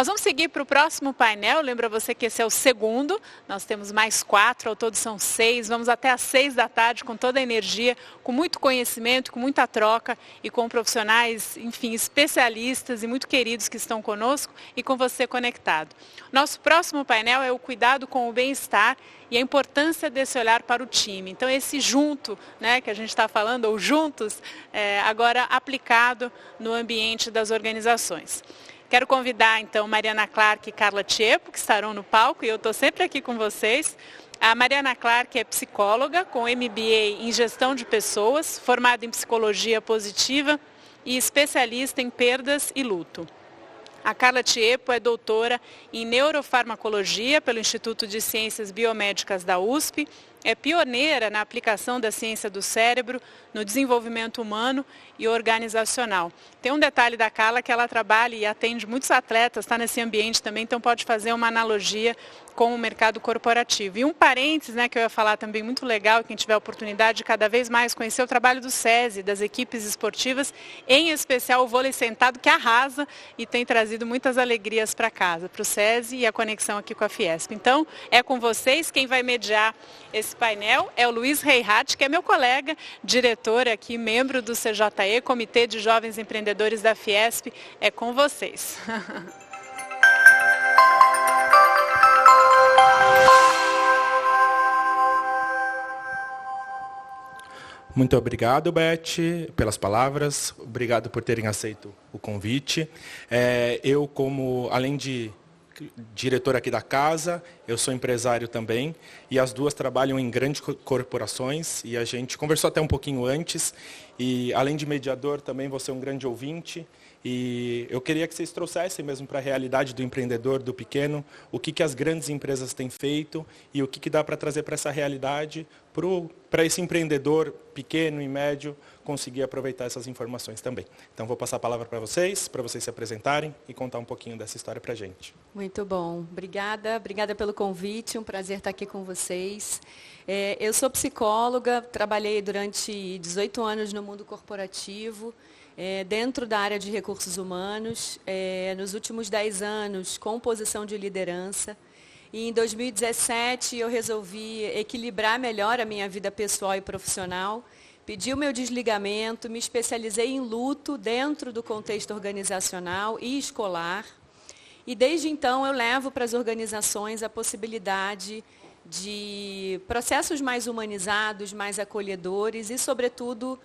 Nós vamos seguir para o próximo painel. Lembra você que esse é o segundo. Nós temos mais 4, ao todo são 6. Vamos até às 6 da tarde com toda a energia, com muito conhecimento, com muita troca e com profissionais, enfim, especialistas e muito queridos que estão conosco e com você conectado. Nosso próximo painel é o cuidado com o bem-estar e a importância desse olhar para o time. Então, esse junto, né, que a gente está falando, ou juntos, agora aplicado no ambiente das organizações. Quero convidar, então, Mariana Clark e Carla Tiepo, que estarão no palco, e eu estou sempre aqui com vocês. A Mariana Clark é psicóloga, com MBA em Gestão de Pessoas, formada em Psicologia Positiva e especialista em perdas e luto. A Carla Tiepo é doutora em Neurofarmacologia pelo Instituto de Ciências Biomédicas da USP, é pioneira na aplicação da ciência do cérebro no desenvolvimento humano e organizacional. Tem um detalhe da Carla que ela trabalha e atende muitos atletas, está nesse ambiente também, então pode fazer uma analogia com o mercado corporativo. E um parênteses, né, que eu ia falar também muito legal, quem tiver a oportunidade de cada vez mais conhecer o trabalho do SESI, das equipes esportivas, em especial o vôlei sentado, que arrasa e tem trazido muitas alegrias para casa, para o SESI e a conexão aqui com a Fiesp. Então, é com vocês, quem vai mediar esse painel é o Luiz Reihat, que é meu colega, diretor aqui, membro do CJE, Comitê de Jovens Empreendedores da Fiesp. É com vocês. Muito obrigado, Beth, pelas palavras. Obrigado por terem aceito o convite. Eu, além de diretor aqui da casa, eu sou empresário também, e as duas trabalham em grandes corporações, e a gente conversou até um pouquinho antes, e além de mediador, também vou ser um grande ouvinte, e eu queria que vocês trouxessem mesmo para a realidade do empreendedor, do pequeno, o que as grandes empresas têm feito e o que dá para trazer para essa realidade, para esse empreendedor pequeno e médio conseguir aproveitar essas informações também. Então, vou passar a palavra para vocês se apresentarem e contar um pouquinho dessa história para a gente. Muito bom. Obrigada pelo convite, um prazer estar aqui com vocês. Eu sou psicóloga, trabalhei durante 18 anos no mundo corporativo, dentro da área de recursos humanos, nos últimos 10 anos com posição de liderança. E em 2017 eu resolvi equilibrar melhor a minha vida pessoal e profissional, pedi o meu desligamento, me especializei em luto dentro do contexto organizacional e escolar. E desde então eu levo para as organizações a possibilidade de processos mais humanizados, mais acolhedores e, sobretudo,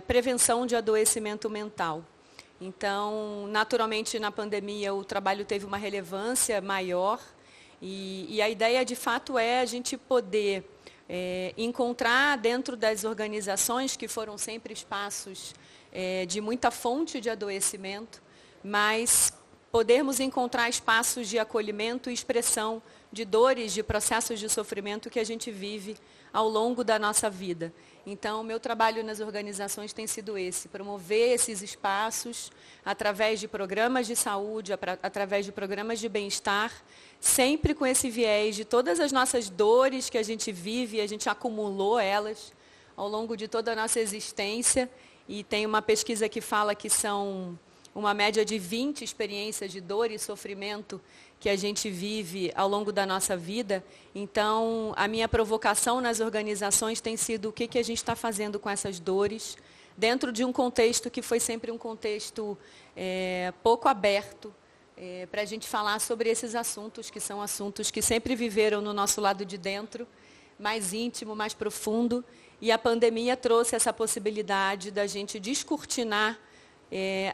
prevenção de adoecimento mental. Então, naturalmente, na pandemia, o trabalho teve uma relevância maior e a ideia, de fato, é a gente poder encontrar dentro das organizações, que foram sempre espaços de muita fonte de adoecimento, mas podermos encontrar espaços de acolhimento e expressão de dores, de processos de sofrimento que a gente vive ao longo da nossa vida. Então, o meu trabalho nas organizações tem sido esse, promover esses espaços através de programas de saúde, através de programas de bem-estar, sempre com esse viés de todas as nossas dores que a gente vive, a gente acumulou elas ao longo de toda a nossa existência, e tem uma pesquisa que fala que são uma média de 20 experiências de dor e sofrimento que a gente vive ao longo da nossa vida. Então, a minha provocação nas organizações tem sido o que a gente está fazendo com essas dores, dentro de um contexto que foi sempre um contexto pouco aberto, para a gente falar sobre esses assuntos, que são assuntos que sempre viveram no nosso lado de dentro, mais íntimo, mais profundo, e a pandemia trouxe essa possibilidade da gente descortinar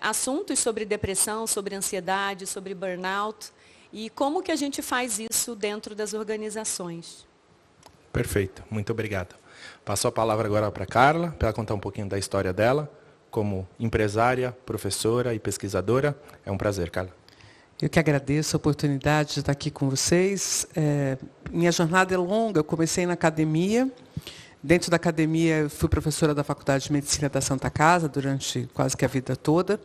assuntos sobre depressão, sobre ansiedade, sobre burnout, e como que a gente faz isso dentro das organizações. Perfeito, muito obrigado. Passo a palavra agora para a Carla, para ela contar um pouquinho da história dela, como empresária, professora e pesquisadora. É um prazer, Carla. Eu que agradeço a oportunidade de estar aqui com vocês. Minha jornada é longa, eu comecei na academia. Dentro da academia, eu fui professora da Faculdade de Medicina da Santa Casa durante quase que a vida toda,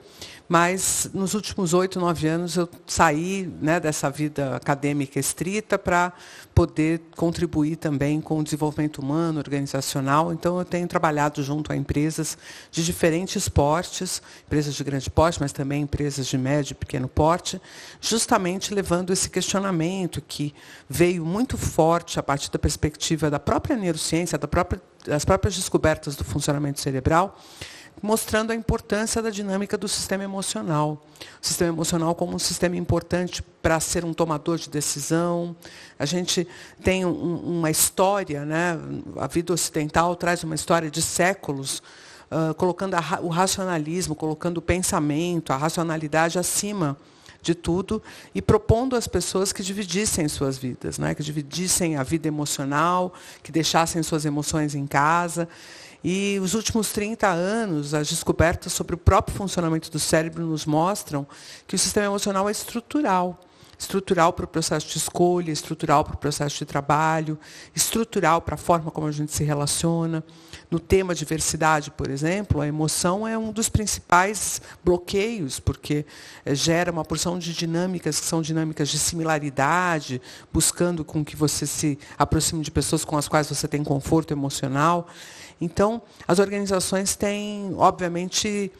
mas nos últimos 8, 9 anos eu saí, né, dessa vida acadêmica estrita para poder contribuir também com o desenvolvimento humano, organizacional. Então, eu tenho trabalhado junto a empresas de diferentes portes, empresas de grande porte, mas também empresas de médio e pequeno porte, justamente levando esse questionamento que veio muito forte a partir da perspectiva da própria neurociência, das próprias descobertas do funcionamento cerebral, mostrando a importância da dinâmica do sistema emocional. O sistema emocional como um sistema importante para ser um tomador de decisão. A gente tem uma história, né? A vida ocidental traz uma história de séculos, colocando o racionalismo, colocando o pensamento, a racionalidade acima de tudo e propondo às pessoas que dividissem suas vidas, né? Que dividissem a vida emocional, que deixassem suas emoções em casa. E os últimos 30 anos, as descobertas sobre o próprio funcionamento do cérebro nos mostram que o sistema emocional é estrutural. Estrutural para o processo de escolha, estrutural para o processo de trabalho, estrutural para a forma como a gente se relaciona. No tema diversidade, por exemplo, a emoção é um dos principais bloqueios, porque gera uma porção de dinâmicas que são dinâmicas de similaridade, buscando com que você se aproxime de pessoas com as quais você tem conforto emocional. Então, as organizações têm, obviamente,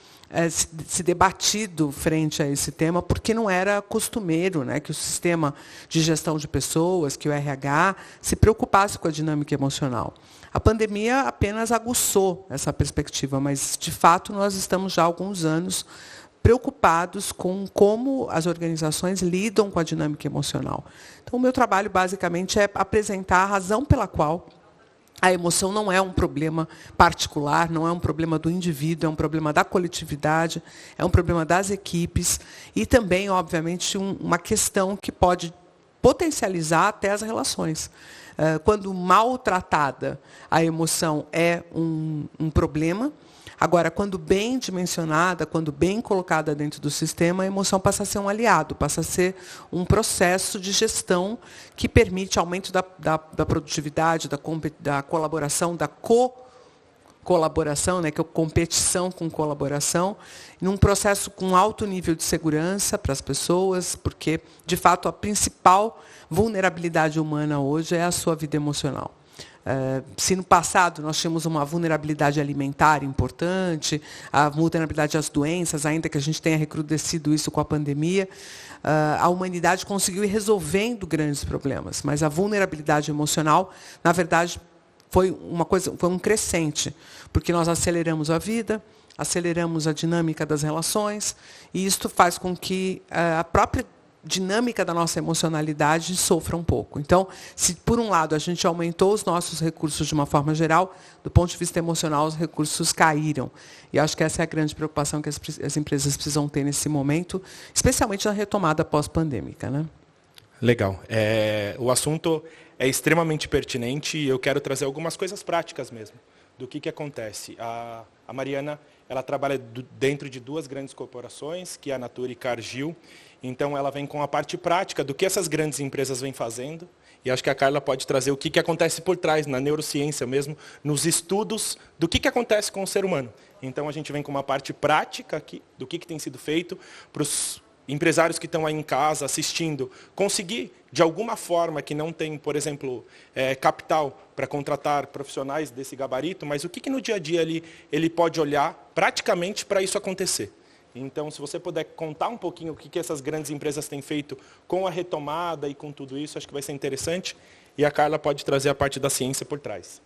se debatido frente a esse tema, porque não era costumeiro, né, que o sistema de gestão de pessoas, que o RH, se preocupasse com a dinâmica emocional. A pandemia apenas aguçou essa perspectiva, mas, de fato, nós estamos já há alguns anos preocupados com como as organizações lidam com a dinâmica emocional. Então, o meu trabalho, basicamente, é apresentar a razão pela qual a emoção não é um problema particular, não é um problema do indivíduo, é um problema da coletividade, é um problema das equipes e também, obviamente, uma questão que pode potencializar até as relações. Quando mal tratada, a emoção é um problema. Agora, quando bem dimensionada, quando bem colocada dentro do sistema, a emoção passa a ser um aliado, passa a ser um processo de gestão que permite aumento da produtividade, da colaboração, da colaboração, né, que é competição com colaboração, num processo com alto nível de segurança para as pessoas, porque, de fato, a principal vulnerabilidade humana hoje é a sua vida emocional. Se no passado nós tínhamos uma vulnerabilidade alimentar importante, a vulnerabilidade às doenças, ainda que a gente tenha recrudescido isso com a pandemia, a humanidade conseguiu ir resolvendo grandes problemas, mas a vulnerabilidade emocional, na verdade, foi um crescente, porque nós aceleramos a vida, aceleramos a dinâmica das relações, e isto faz com que a própria dinâmica da nossa emocionalidade sofra um pouco. Então, se por um lado a gente aumentou os nossos recursos de uma forma geral, do ponto de vista emocional os recursos caíram. E acho que essa é a grande preocupação que as empresas precisam ter nesse momento, especialmente na retomada pós-pandêmica, né? Legal. O assunto é extremamente pertinente e eu quero trazer algumas coisas práticas mesmo do que acontece. A Mariana, ela trabalha dentro de duas grandes corporações, que é a Natura e Cargill. Então, ela vem com a parte prática do que essas grandes empresas vêm fazendo. E acho que a Carla pode trazer o que acontece por trás, na neurociência mesmo, nos estudos do que acontece com o ser humano. Então, a gente vem com uma parte prática aqui, do que tem sido feito para os empresários que estão aí em casa assistindo, conseguir, de alguma forma, que não tem, por exemplo, capital para contratar profissionais desse gabarito, mas o que no dia a dia ele pode olhar praticamente para isso acontecer. Então, se você puder contar um pouquinho o que essas grandes empresas têm feito com a retomada e com tudo isso, acho que vai ser interessante. E a Carla pode trazer a parte da ciência por trás.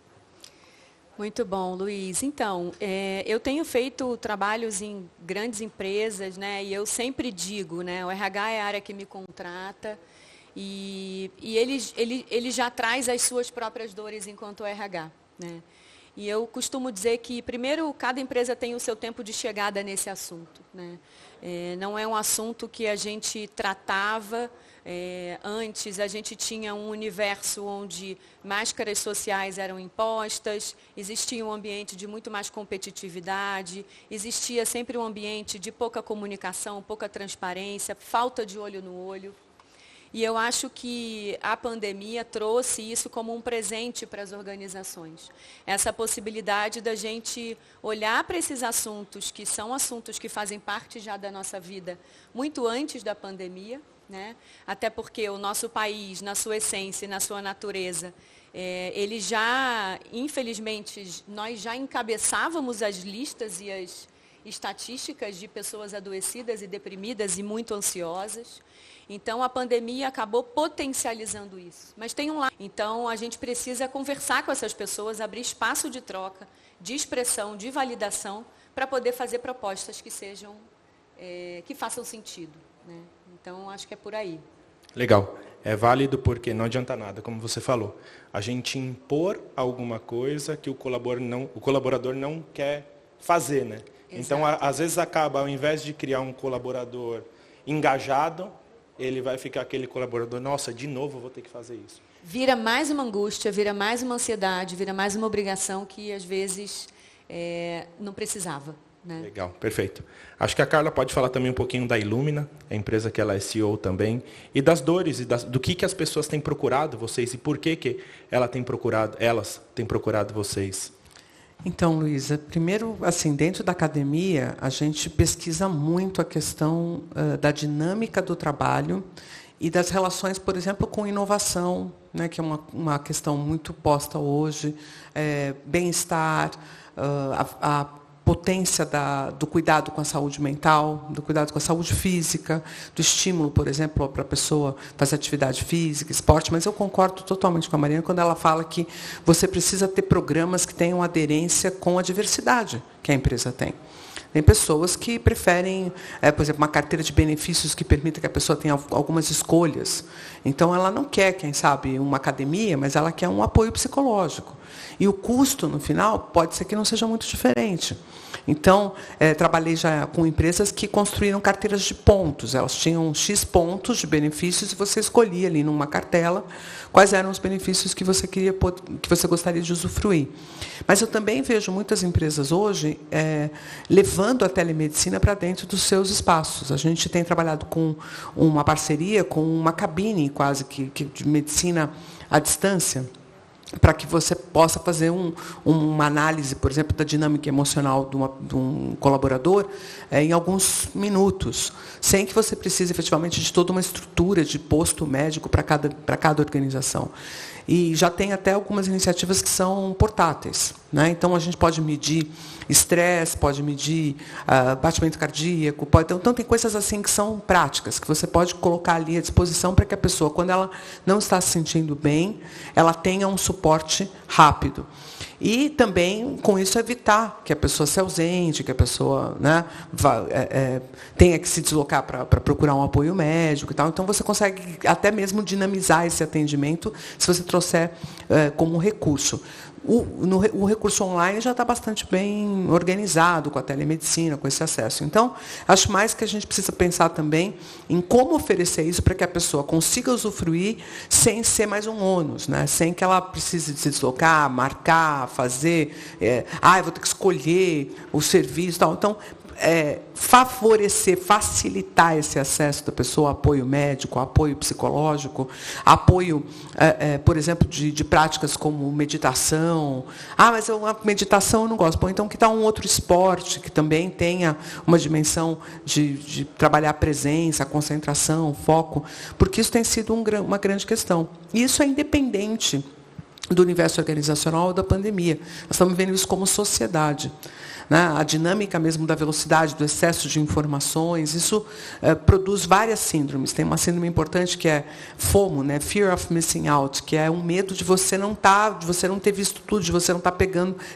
Muito bom, Luiz. Então, eu tenho feito trabalhos em grandes empresas, né, e eu sempre digo, né, o RH é a área que me contrata e ele já traz as suas próprias dores enquanto RH, né? E eu costumo dizer que, primeiro, cada empresa tem o seu tempo de chegada nesse assunto, né? Não é um assunto que a gente tratava antes, a gente tinha um universo onde máscaras sociais eram impostas, existia um ambiente de muito mais competitividade, existia sempre um ambiente de pouca comunicação, pouca transparência, falta de olho no olho. E eu acho que a pandemia trouxe isso como um presente para as organizações. Essa possibilidade da gente olhar para esses assuntos, que são assuntos que fazem parte já da nossa vida, muito antes da pandemia, né? Até porque o nosso país, na sua essência e na sua natureza, ele já, infelizmente, nós já encabeçávamos as listas e as estatísticas de pessoas adoecidas e deprimidas e muito ansiosas. Então, a pandemia acabou potencializando isso. Mas tem um lado. Então, a gente precisa conversar com essas pessoas, abrir espaço de troca, de expressão, de validação, para poder fazer propostas que sejam, que façam sentido, né? Então, acho que é por aí. Legal. É válido porque não adianta nada, como você falou. A gente impor alguma coisa que o colaborador não quer fazer, né? Exato. Então, às vezes acaba, ao invés de criar um colaborador engajado, ele vai ficar aquele colaborador, nossa, de novo eu vou ter que fazer isso. Vira mais uma angústia, vira mais uma ansiedade, vira mais uma obrigação que, às vezes, não precisava, né? Legal, perfeito. Acho que a Carla pode falar também um pouquinho da Illumina, a empresa que ela é CEO também, e das dores, e do que as pessoas têm procurado vocês, e por que elas têm procurado vocês. Então, Luísa, primeiro, assim, dentro da academia, a gente pesquisa muito a questão da dinâmica do trabalho e das relações, por exemplo, com inovação, né, que é uma questão muito posta hoje, bem-estar, a potência do cuidado com a saúde mental, do cuidado com a saúde física, do estímulo, por exemplo, para a pessoa fazer atividade física, esporte. Mas eu concordo totalmente com a Mariana quando ela fala que você precisa ter programas que tenham aderência com a diversidade que a empresa tem. Tem pessoas que preferem, por exemplo, uma carteira de benefícios que permita que a pessoa tenha algumas escolhas. Então, ela não quer, quem sabe, uma academia, mas ela quer um apoio psicológico. E o custo, no final, pode ser que não seja muito diferente. Então, trabalhei já com empresas que construíram carteiras de pontos. Elas tinham X pontos de benefícios e você escolhia ali numa cartela quais eram os benefícios que você gostaria de usufruir. Mas eu também vejo muitas empresas hoje levando a telemedicina para dentro dos seus espaços. A gente tem trabalhado com uma parceria com uma cabine quase que de medicina à distância, para que você possa fazer uma análise, por exemplo, da dinâmica emocional de um colaborador em alguns minutos, sem que você precise, efetivamente, de toda uma estrutura de posto médico para cada organização. E já tem até algumas iniciativas que são portáteis, né? Então, a gente pode medir estresse, pode medir batimento cardíaco, então tem coisas assim que são práticas, que você pode colocar ali à disposição para que a pessoa, quando ela não está se sentindo bem, ela tenha um suporte rápido. E também, com isso, evitar que a pessoa se ausente, que a pessoa, né, tenha que se deslocar para procurar um apoio médico e tal. Então, você consegue até mesmo dinamizar esse atendimento se você trouxer como um recurso. O recurso online já está bastante bem organizado com a telemedicina, com esse acesso. Então, acho mais que a gente precisa pensar também em como oferecer isso para que a pessoa consiga usufruir sem ser mais um ônus, né? Sem que ela precise se deslocar, marcar, fazer, eu vou ter que escolher o serviço e tal. Então, favorecer, facilitar esse acesso da pessoa a apoio médico, a apoio psicológico, apoio, por exemplo, de práticas como meditação. Mas a meditação eu não gosto. Bom, então, que tal um outro esporte que também tenha uma dimensão de trabalhar a presença, a concentração, o foco? Porque isso tem sido uma grande questão. E isso é independente do universo organizacional ou da pandemia. Nós estamos vendo isso como sociedade. A dinâmica mesmo da velocidade, do excesso de informações, isso produz várias síndromes. Tem uma síndrome importante que é FOMO, né? Fear of Missing Out, que é um medo de você não ter visto tudo, de você não estar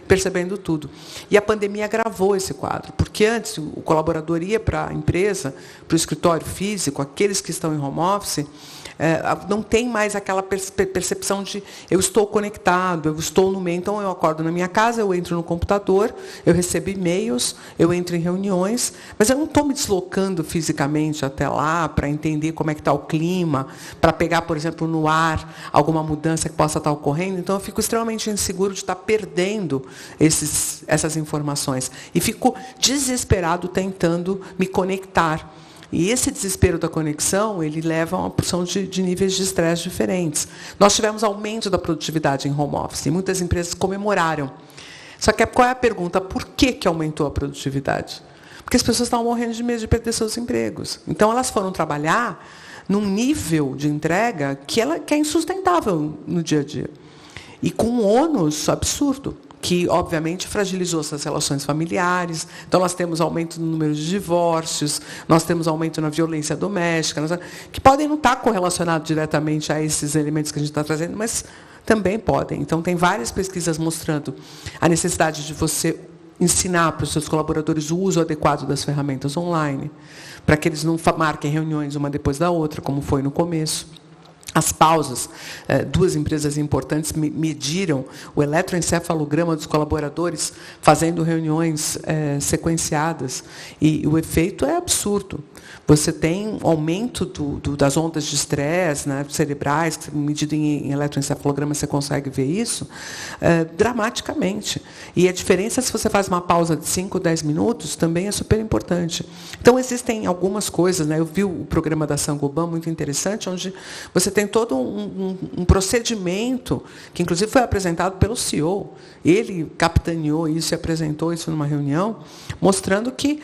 percebendo tudo. E a pandemia agravou esse quadro, porque antes o colaborador ia para a empresa, para o escritório físico, aqueles que estão em home office, não tem mais aquela percepção de eu estou conectado, eu estou no meio. Então, eu acordo na minha casa, eu entro no computador, eu recebo e-mails, eu entro em reuniões, mas eu não estou me deslocando fisicamente até lá para entender como é que está o clima, para pegar, por exemplo, no ar alguma mudança que possa estar ocorrendo. Então, eu fico extremamente inseguro de estar perdendo essas informações. E fico desesperado tentando me conectar. E esse desespero da conexão, ele leva a uma porção de níveis de estresse diferentes. Nós tivemos aumento da produtividade em home office, e muitas empresas comemoraram. Só que qual é a pergunta? Por que aumentou a produtividade? Porque as pessoas estavam morrendo de medo de perder seus empregos. Então, elas foram trabalhar num nível de entrega que é insustentável no dia a dia. E com um ônus absurdo, que, obviamente, fragilizou essas relações familiares. Então, nós temos aumento no número de divórcios, nós temos aumento na violência doméstica, que podem não estar correlacionados diretamente a esses elementos que a gente está trazendo, mas também podem. Então, tem várias pesquisas mostrando a necessidade de você ensinar para os seus colaboradores o uso adequado das ferramentas online, para que eles não marquem reuniões uma depois da outra, como foi no começo. As pausas, 2 empresas importantes mediram o eletroencefalograma dos colaboradores fazendo reuniões sequenciadas, e o efeito é absurdo. Você tem um aumento das ondas de estresse, né, cerebrais, medido em eletroencefalograma, você consegue ver isso, dramaticamente. E a diferença, se você faz uma pausa de 5 ou 10 minutos, também é super importante. Então, existem algumas coisas, né, eu vi o programa da Saint-Gobain, muito interessante, onde você tem todo um procedimento, que inclusive foi apresentado pelo CEO. Ele capitaneou isso e apresentou isso numa reunião, mostrando que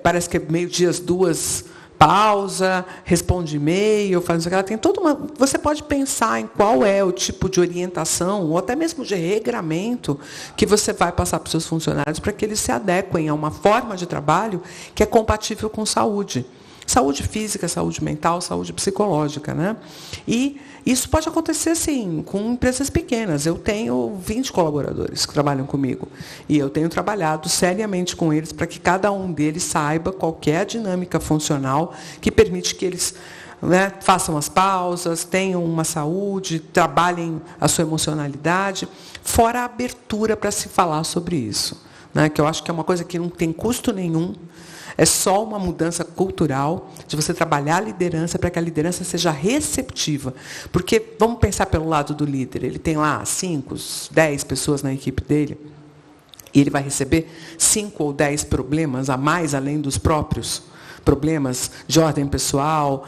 parece que é meio-dia, 2, pausa, responde e-mail, faz aquela. Tem toda uma. Você pode pensar em qual é o tipo de orientação, ou até mesmo de regramento, que você vai passar para os seus funcionários para que eles se adequem a uma forma de trabalho que é compatível com saúde. Saúde física, saúde mental, saúde psicológica, né? E isso pode acontecer, sim, com empresas pequenas. Eu tenho 20 colaboradores que trabalham comigo. E eu tenho trabalhado seriamente com eles para que cada um deles saiba qual é a dinâmica funcional que permite que eles, né, façam as pausas, tenham uma saúde, trabalhem a sua emocionalidade, fora a abertura para se falar sobre isso, né? Que eu acho que é uma coisa que não tem custo nenhum. É só uma mudança cultural, de você trabalhar a liderança para que a liderança seja receptiva. Porque, vamos pensar pelo lado do líder, ele tem lá 5, 10 pessoas na equipe dele, e ele vai receber 5 ou 10 problemas a mais, além dos próprios problemas de ordem pessoal.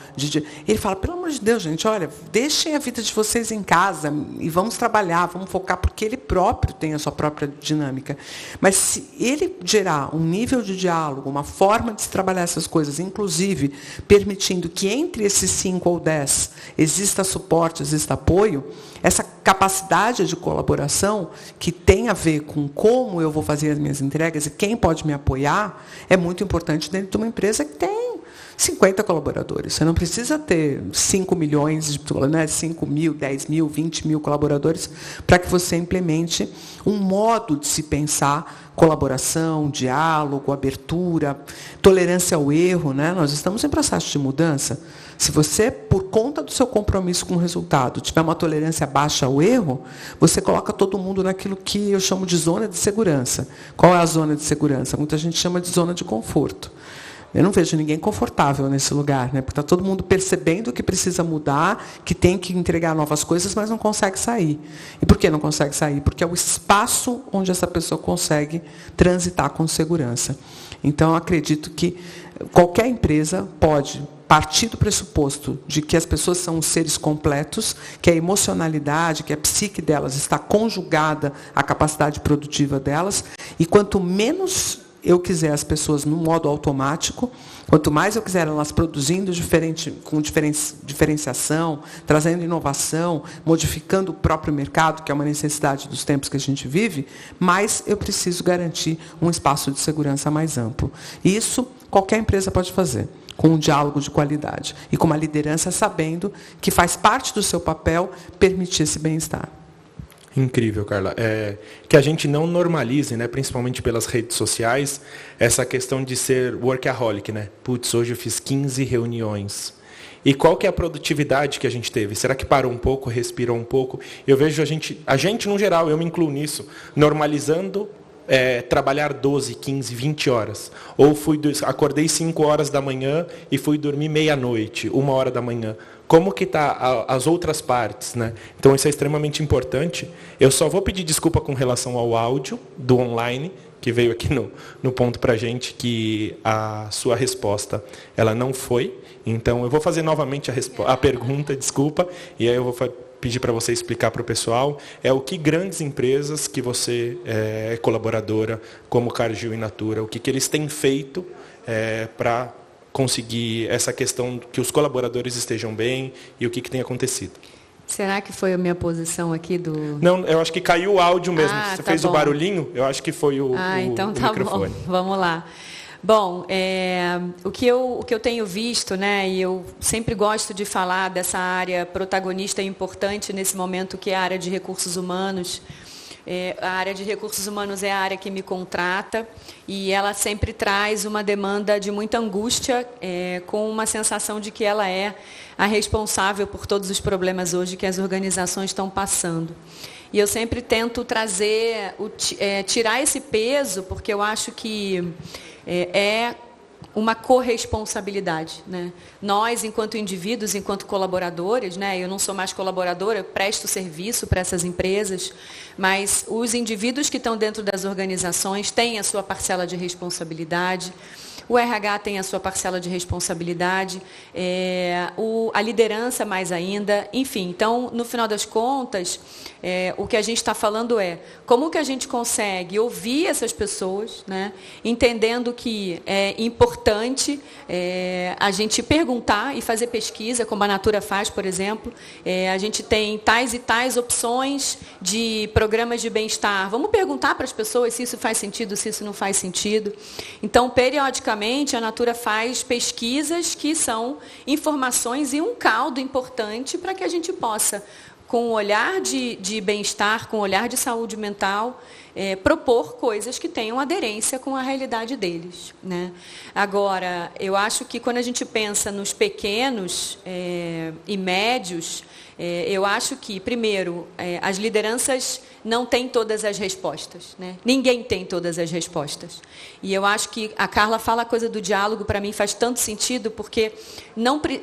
Ele fala, pelo amor de Deus, gente, olha, deixem a vida de vocês em casa e vamos trabalhar, vamos focar, porque ele próprio tem a sua própria dinâmica. Mas se ele gerar um nível de diálogo, uma forma de se trabalhar essas coisas, inclusive permitindo que entre esses 5 ou 10 exista suporte, exista apoio, essa capacidade de colaboração, que tem a ver com como eu vou fazer as minhas entregas e quem pode me apoiar, é muito importante dentro de uma empresa que tem 50 colaboradores. Você não precisa ter 5 milhões, 5 mil, 10 mil, 20 mil colaboradores para que você implemente um modo de se pensar colaboração, diálogo, abertura, tolerância ao erro, né? Nós estamos em processo de mudança. Se você, por conta do seu compromisso com o resultado, tiver uma tolerância baixa ao erro, você coloca todo mundo naquilo que eu chamo de zona de segurança. Qual é a zona de segurança? Muita gente chama de zona de conforto. Eu não vejo ninguém confortável nesse lugar, né? Porque está todo mundo percebendo que precisa mudar, que tem que entregar novas coisas, mas não consegue sair. E por que não consegue sair? Porque é o espaço onde essa pessoa consegue transitar com segurança. Então, eu acredito que qualquer empresa pode partir do pressuposto de que as pessoas são seres completos, que a emocionalidade, que a psique delas está conjugada à capacidade produtiva delas, e quanto menos eu quiser as pessoas no modo automático, quanto mais eu quiser elas produzindo com diferenciação, trazendo inovação, modificando o próprio mercado, que é uma necessidade dos tempos que a gente vive, mais eu preciso garantir um espaço de segurança mais amplo. E isso qualquer empresa pode fazer, com um diálogo de qualidade e com uma liderança sabendo que faz parte do seu papel permitir esse bem-estar. Incrível, Carla. Que a gente não normalize, né, principalmente pelas redes sociais, essa questão de ser workaholic, né? Putz, hoje eu fiz 15 reuniões. E qual que é a produtividade que a gente teve? Será que parou um pouco, respirou um pouco? Eu vejo a gente no geral, eu me incluo nisso, normalizando trabalhar 12, 15, 20 horas. Ou acordei 5 horas da manhã e fui dormir meia-noite, 1 hora da manhã. Como que está as outras partes, né? Então, isso é extremamente importante. Eu só vou pedir desculpa com relação ao áudio do online, que veio aqui no ponto para a gente, que a sua resposta ela não foi. Então, eu vou fazer novamente a pergunta, desculpa, e aí eu vou pedir para você explicar para o pessoal o que grandes empresas que você é colaboradora, como Cargill e Natura, o que eles têm feito para conseguir essa questão que os colaboradores estejam bem e o que tem acontecido. Será que foi a minha posição aqui do... Não, eu acho que caiu o áudio mesmo. Você tá fez bom. O barulhinho, eu acho que foi o então tá microfone. Bom. Vamos lá. Bom, o que eu tenho visto, né, e eu sempre gosto de falar dessa área protagonista e importante nesse momento, que é a área de recursos humanos. A área de recursos humanos é a área que me contrata e ela sempre traz uma demanda de muita angústia, com uma sensação de que ela é a responsável por todos os problemas hoje que as organizações estão passando. E eu sempre tento trazer, tirar esse peso, porque eu acho que é uma corresponsabilidade, né? Nós, enquanto indivíduos, enquanto colaboradores, né? Eu não sou mais colaboradora, eu presto serviço para essas empresas, mas os indivíduos que estão dentro das organizações têm a sua parcela de responsabilidade, o RH tem a sua parcela de responsabilidade, a liderança mais ainda, enfim. Então, no final das contas, o que a gente está falando é como que a gente consegue ouvir essas pessoas, né, entendendo que é importante a gente perguntar e fazer pesquisa, como a Natura faz, por exemplo. A gente tem tais e tais opções de programas de bem-estar. Vamos perguntar para as pessoas se isso faz sentido, se isso não faz sentido. Então, periodicamente, a Natura faz pesquisas que são informações e um caldo importante para que a gente possa, com um olhar de bem-estar, com um olhar de saúde mental, propor coisas que tenham aderência com a realidade deles, né? Agora, eu acho que quando a gente pensa nos pequenos e médios, eu acho que, primeiro, as lideranças não têm todas as respostas, né? Ninguém tem todas as respostas. E eu acho que a Carla fala a coisa do diálogo, para mim faz tanto sentido, porque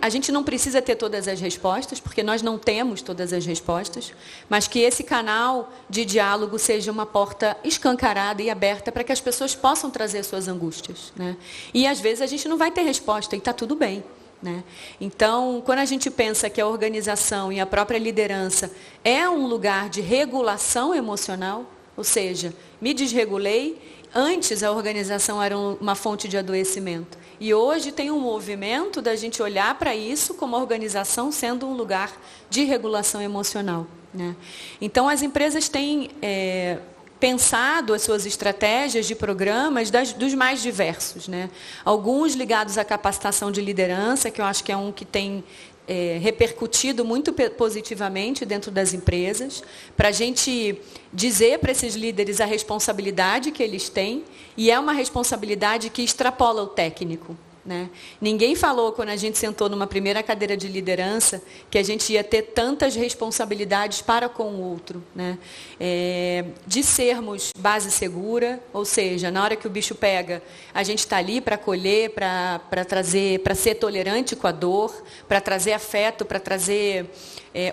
a gente não precisa ter todas as respostas, porque nós não temos todas as respostas, mas que esse canal de diálogo seja uma porta escancarada e aberta para que as pessoas possam trazer suas angústias, né? E, às vezes, a gente não vai ter resposta, e está tudo bem, né? Então, quando a gente pensa que a organização e a própria liderança é um lugar de regulação emocional, ou seja, me desregulei, antes a organização era uma fonte de adoecimento. E hoje tem um movimento da gente olhar para isso como a organização sendo um lugar de regulação emocional, né? Então, as empresas têm pensado as suas estratégias de programas dos mais diversos, né? Alguns ligados à capacitação de liderança, que eu acho que é um que tem repercutido muito positivamente dentro das empresas, para a gente dizer para esses líderes a responsabilidade que eles têm, e é uma responsabilidade que extrapola o técnico, né? Ninguém falou, quando a gente sentou numa primeira cadeira de liderança, que a gente ia ter tantas responsabilidades para com o outro, né? De sermos base segura, ou seja, na hora que o bicho pega, a gente está ali para acolher, para trazer, para ser tolerante com a dor, para trazer afeto, para trazer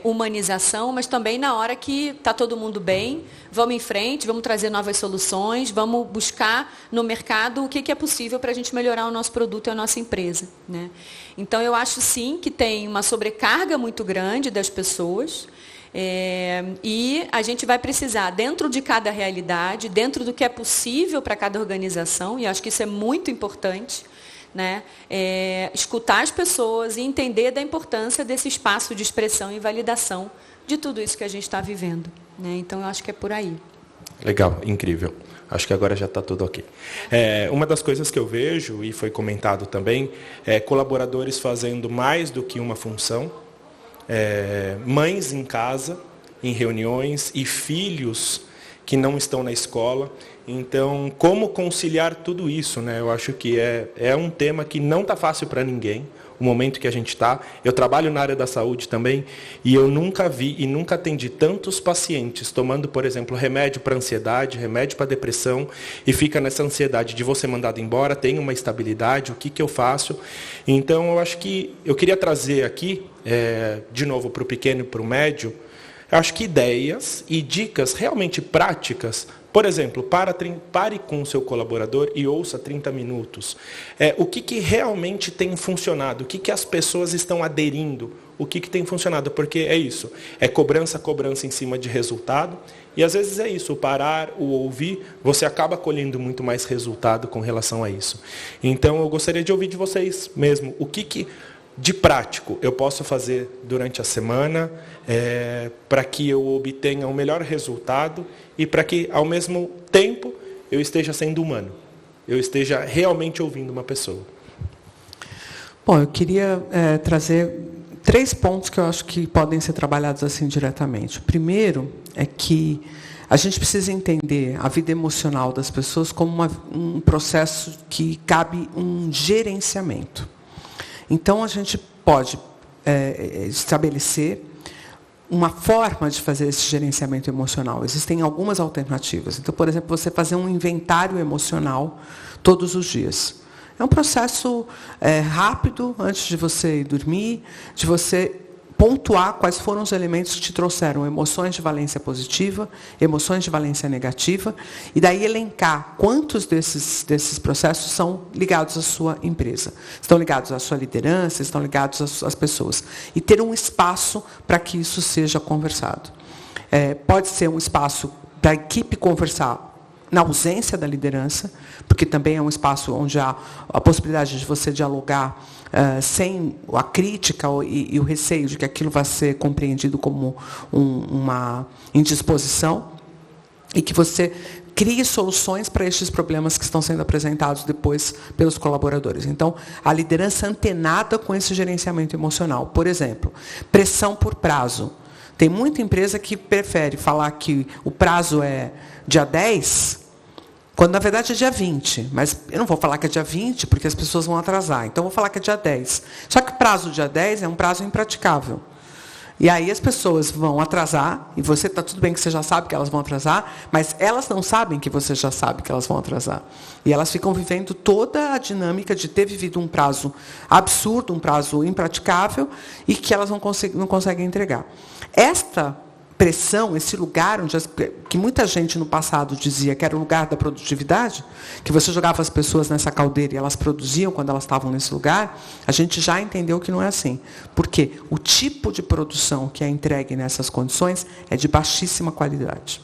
humanização, mas também na hora que está todo mundo bem, vamos em frente, vamos trazer novas soluções, vamos buscar no mercado o que é possível para a gente melhorar o nosso produto e a nossa empresa, né? Então, eu acho sim que tem uma sobrecarga muito grande das pessoas, e a gente vai precisar, dentro de cada realidade, dentro do que é possível para cada organização, e acho que isso é muito importante, né? Escutar as pessoas e entender da importância desse espaço de expressão e validação de tudo isso que a gente está vivendo, né? Então, eu acho que é por aí. Legal, incrível. Acho que agora já está tudo ok. Uma das coisas que eu vejo, e foi comentado também, é colaboradores fazendo mais do que uma função, mães em casa, em reuniões, e filhos que não estão na escola. Então, como conciliar tudo isso, né? Eu acho que é um tema que não está fácil para ninguém, o momento que a gente está. Eu trabalho na área da saúde também, e eu nunca vi e nunca atendi tantos pacientes tomando, por exemplo, remédio para ansiedade, remédio para depressão, e fica nessa ansiedade de vou ser mandado embora, tem uma estabilidade, o que eu faço? Então, eu acho que eu queria trazer aqui, de novo, para o pequeno e para o médio, eu acho que ideias e dicas realmente práticas Por exemplo, pare com o seu colaborador e ouça 30 minutos. O que realmente tem funcionado? O que as pessoas estão aderindo? O que tem funcionado? Porque é isso. É cobrança em cima de resultado. E às vezes é isso. O parar, o ouvir, você acaba colhendo muito mais resultado com relação a isso. Então, eu gostaria de ouvir de vocês mesmo. O que de prático eu posso fazer durante a semana para que eu obtenha o melhor resultado e para que, ao mesmo tempo, eu esteja sendo humano, eu esteja realmente ouvindo uma pessoa? Bom, eu queria trazer 3 pontos que eu acho que podem ser trabalhados assim diretamente. O primeiro é que a gente precisa entender a vida emocional das pessoas como um processo que cabe um gerenciamento. Então, a gente pode estabelecer uma forma de fazer esse gerenciamento emocional. Existem algumas alternativas. Então, por exemplo, você fazer um inventário emocional todos os dias. É um processo rápido, antes de você ir dormir, de você pontuar quais foram os elementos que te trouxeram emoções de valência positiva, emoções de valência negativa, e daí elencar quantos desses processos são ligados à sua empresa. Estão ligados à sua liderança, estão ligados às pessoas. E ter um espaço para que isso seja conversado. Pode ser um espaço da equipe conversar na ausência da liderança, porque também é um espaço onde há a possibilidade de você dialogar sem a crítica e o receio de que aquilo vai ser compreendido como uma indisposição, e que você crie soluções para estes problemas que estão sendo apresentados depois pelos colaboradores. Então, a liderança antenada com esse gerenciamento emocional. Por exemplo, pressão por prazo. Tem muita empresa que prefere falar que o prazo é dia 10, quando na verdade é dia 20. Mas eu não vou falar que é dia 20, porque as pessoas vão atrasar. Então, eu vou falar que é dia 10. Só que o prazo dia 10 é um prazo impraticável. E aí as pessoas vão atrasar, e você está tudo bem que você já sabe que elas vão atrasar, mas elas não sabem que você já sabe que elas vão atrasar. E elas ficam vivendo toda a dinâmica de ter vivido um prazo absurdo, um prazo impraticável, e que elas não conseguem entregar. Esta pressão, esse lugar que muita gente no passado dizia que era o lugar da produtividade, que você jogava as pessoas nessa caldeira e elas produziam quando elas estavam nesse lugar, a gente já entendeu que não é assim. Porque o tipo de produção que é entregue nessas condições é de baixíssima qualidade.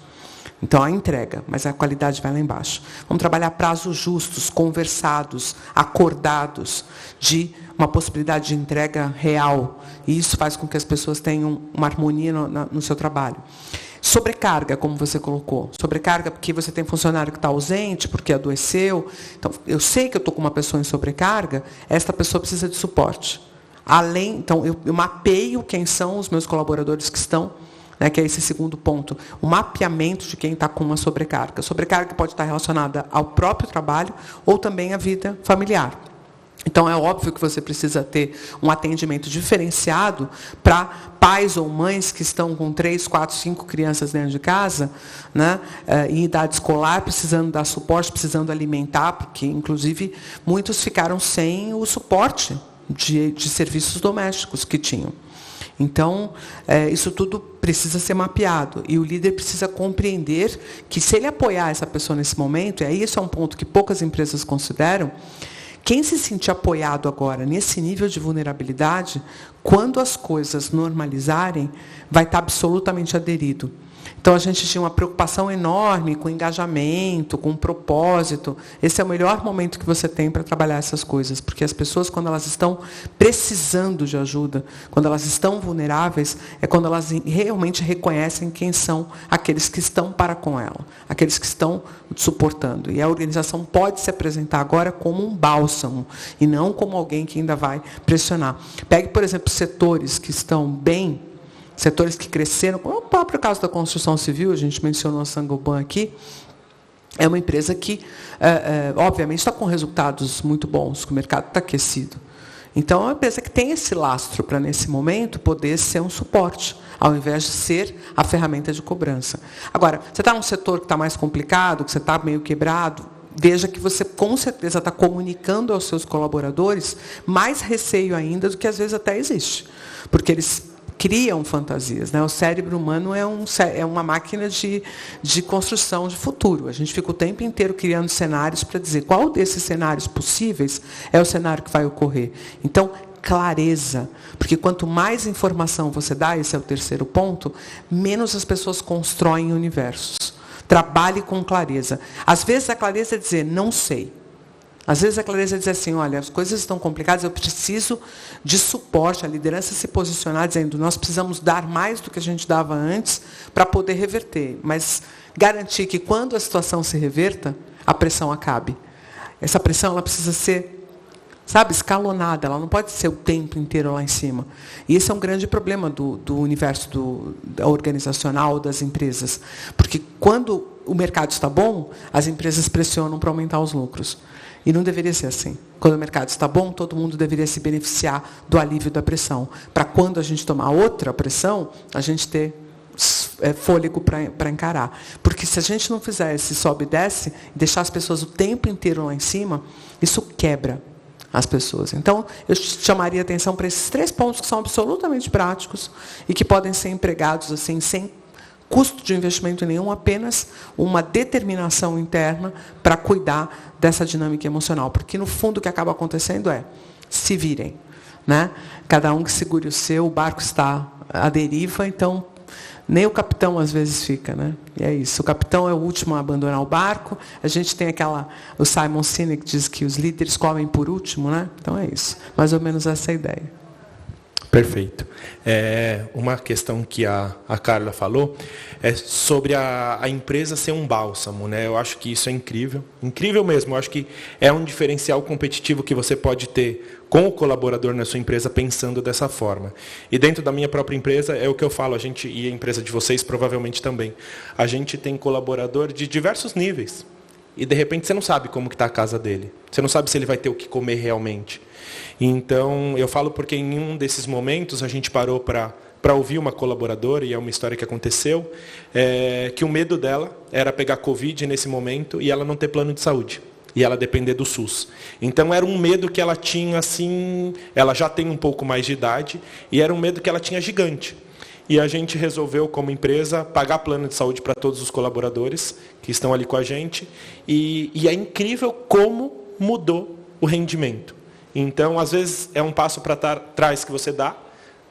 Então, a entrega, mas a qualidade vai lá embaixo. Vamos trabalhar prazos justos, conversados, acordados, de uma possibilidade de entrega real. E isso faz com que as pessoas tenham uma harmonia no seu trabalho. Sobrecarga, como você colocou. Sobrecarga porque você tem funcionário que está ausente, porque adoeceu. Então, eu sei que eu estou com uma pessoa em sobrecarga, esta pessoa precisa de suporte. Então, eu mapeio quem são os meus colaboradores que estão, que é esse segundo ponto, o mapeamento de quem está com uma sobrecarga. A sobrecarga pode estar relacionada ao próprio trabalho ou também à vida familiar. Então, é óbvio que você precisa ter um atendimento diferenciado para pais ou mães que estão com 3, 4, 5 crianças dentro de casa, em idade escolar, precisando dar suporte, precisando alimentar, porque, inclusive, muitos ficaram sem o suporte de serviços domésticos que tinham. Então, isso tudo precisa ser mapeado. E o líder precisa compreender que, se ele apoiar essa pessoa nesse momento, e aí isso é um ponto que poucas empresas consideram, quem se sentir apoiado agora nesse nível de vulnerabilidade, quando as coisas normalizarem, vai estar absolutamente aderido. Então, a gente tinha uma preocupação enorme com engajamento, com propósito. Esse é o melhor momento que você tem para trabalhar essas coisas, porque as pessoas, quando elas estão precisando de ajuda, quando elas estão vulneráveis, é quando elas realmente reconhecem quem são aqueles que estão para com ela, aqueles que estão suportando. E a organização pode se apresentar agora como um bálsamo, e não como alguém que ainda vai pressionar. Pegue, por exemplo, setores que estão bem, setores que cresceram, como o próprio caso da construção civil, a gente mencionou a Saint-Gobain aqui, é uma empresa que, obviamente, está com resultados muito bons, que o mercado está aquecido. Então, é uma empresa que tem esse lastro para, nesse momento, poder ser um suporte, ao invés de ser a ferramenta de cobrança. Agora, você está num setor que está mais complicado, que você está meio quebrado, veja que você, com certeza, está comunicando aos seus colaboradores mais receio ainda do que, às vezes, até existe. Porque eles criam fantasias, né? O cérebro humano é uma máquina de construção de futuro. A gente fica o tempo inteiro criando cenários para dizer qual desses cenários possíveis é o cenário que vai ocorrer. Então, clareza, porque quanto mais informação você dá, esse é o terceiro ponto, menos as pessoas constroem universos. Trabalhe com clareza. Às vezes a clareza é dizer, não sei. Às vezes a clareza é dizer assim, olha, as coisas estão complicadas, eu preciso de suporte, a liderança se posicionar dizendo, nós precisamos dar mais do que a gente dava antes para poder reverter, mas garantir que quando a situação se reverta, a pressão acabe. Essa pressão ela precisa ser, escalonada, ela não pode ser o tempo inteiro lá em cima. E esse é um grande problema do universo organizacional das empresas, porque quando o mercado está bom, as empresas pressionam para aumentar os lucros. E não deveria ser assim. Quando o mercado está bom, todo mundo deveria se beneficiar do alívio da pressão. Para quando a gente tomar outra pressão, a gente ter fôlego para encarar. Porque se a gente não fizer esse sobe e desce, deixar as pessoas o tempo inteiro lá em cima, isso quebra as pessoas. Então, eu chamaria atenção para esses 3 pontos que são absolutamente práticos e que podem ser empregados assim, sem custo de investimento nenhum, apenas uma determinação interna para cuidar dessa dinâmica emocional. Porque, no fundo, o que acaba acontecendo é, se virem. Né? Cada um que segure o seu, o barco está à deriva, então, nem o capitão, às vezes, fica. Né? E é isso. O capitão é o último a abandonar o barco. A gente tem o Simon Sinek diz que os líderes comem por último. Né? Então, é isso. Mais ou menos essa é a ideia. Perfeito. Uma questão que a Carla falou é sobre a empresa ser um bálsamo, né? Eu acho que isso é incrível. Incrível mesmo. Eu acho que é um diferencial competitivo que você pode ter com o colaborador na sua empresa pensando dessa forma. E dentro da minha própria empresa, é o que eu falo, e a empresa de vocês provavelmente também. A gente tem colaborador de diversos níveis. E, de repente, você não sabe como está a casa dele. Você não sabe se ele vai ter o que comer realmente. Então, eu falo porque em um desses momentos a gente parou para ouvir uma colaboradora, e é uma história que aconteceu, que o medo dela era pegar Covid nesse momento e ela não ter plano de saúde. E ela depender do SUS. Então, era um medo que ela tinha, assim, ela já tem um pouco mais de idade, e era um medo que ela tinha gigante. E a gente resolveu, como empresa, pagar plano de saúde para todos os colaboradores que estão ali com a gente. E é incrível como mudou o rendimento. Então, às vezes, é um passo para trás que você dá,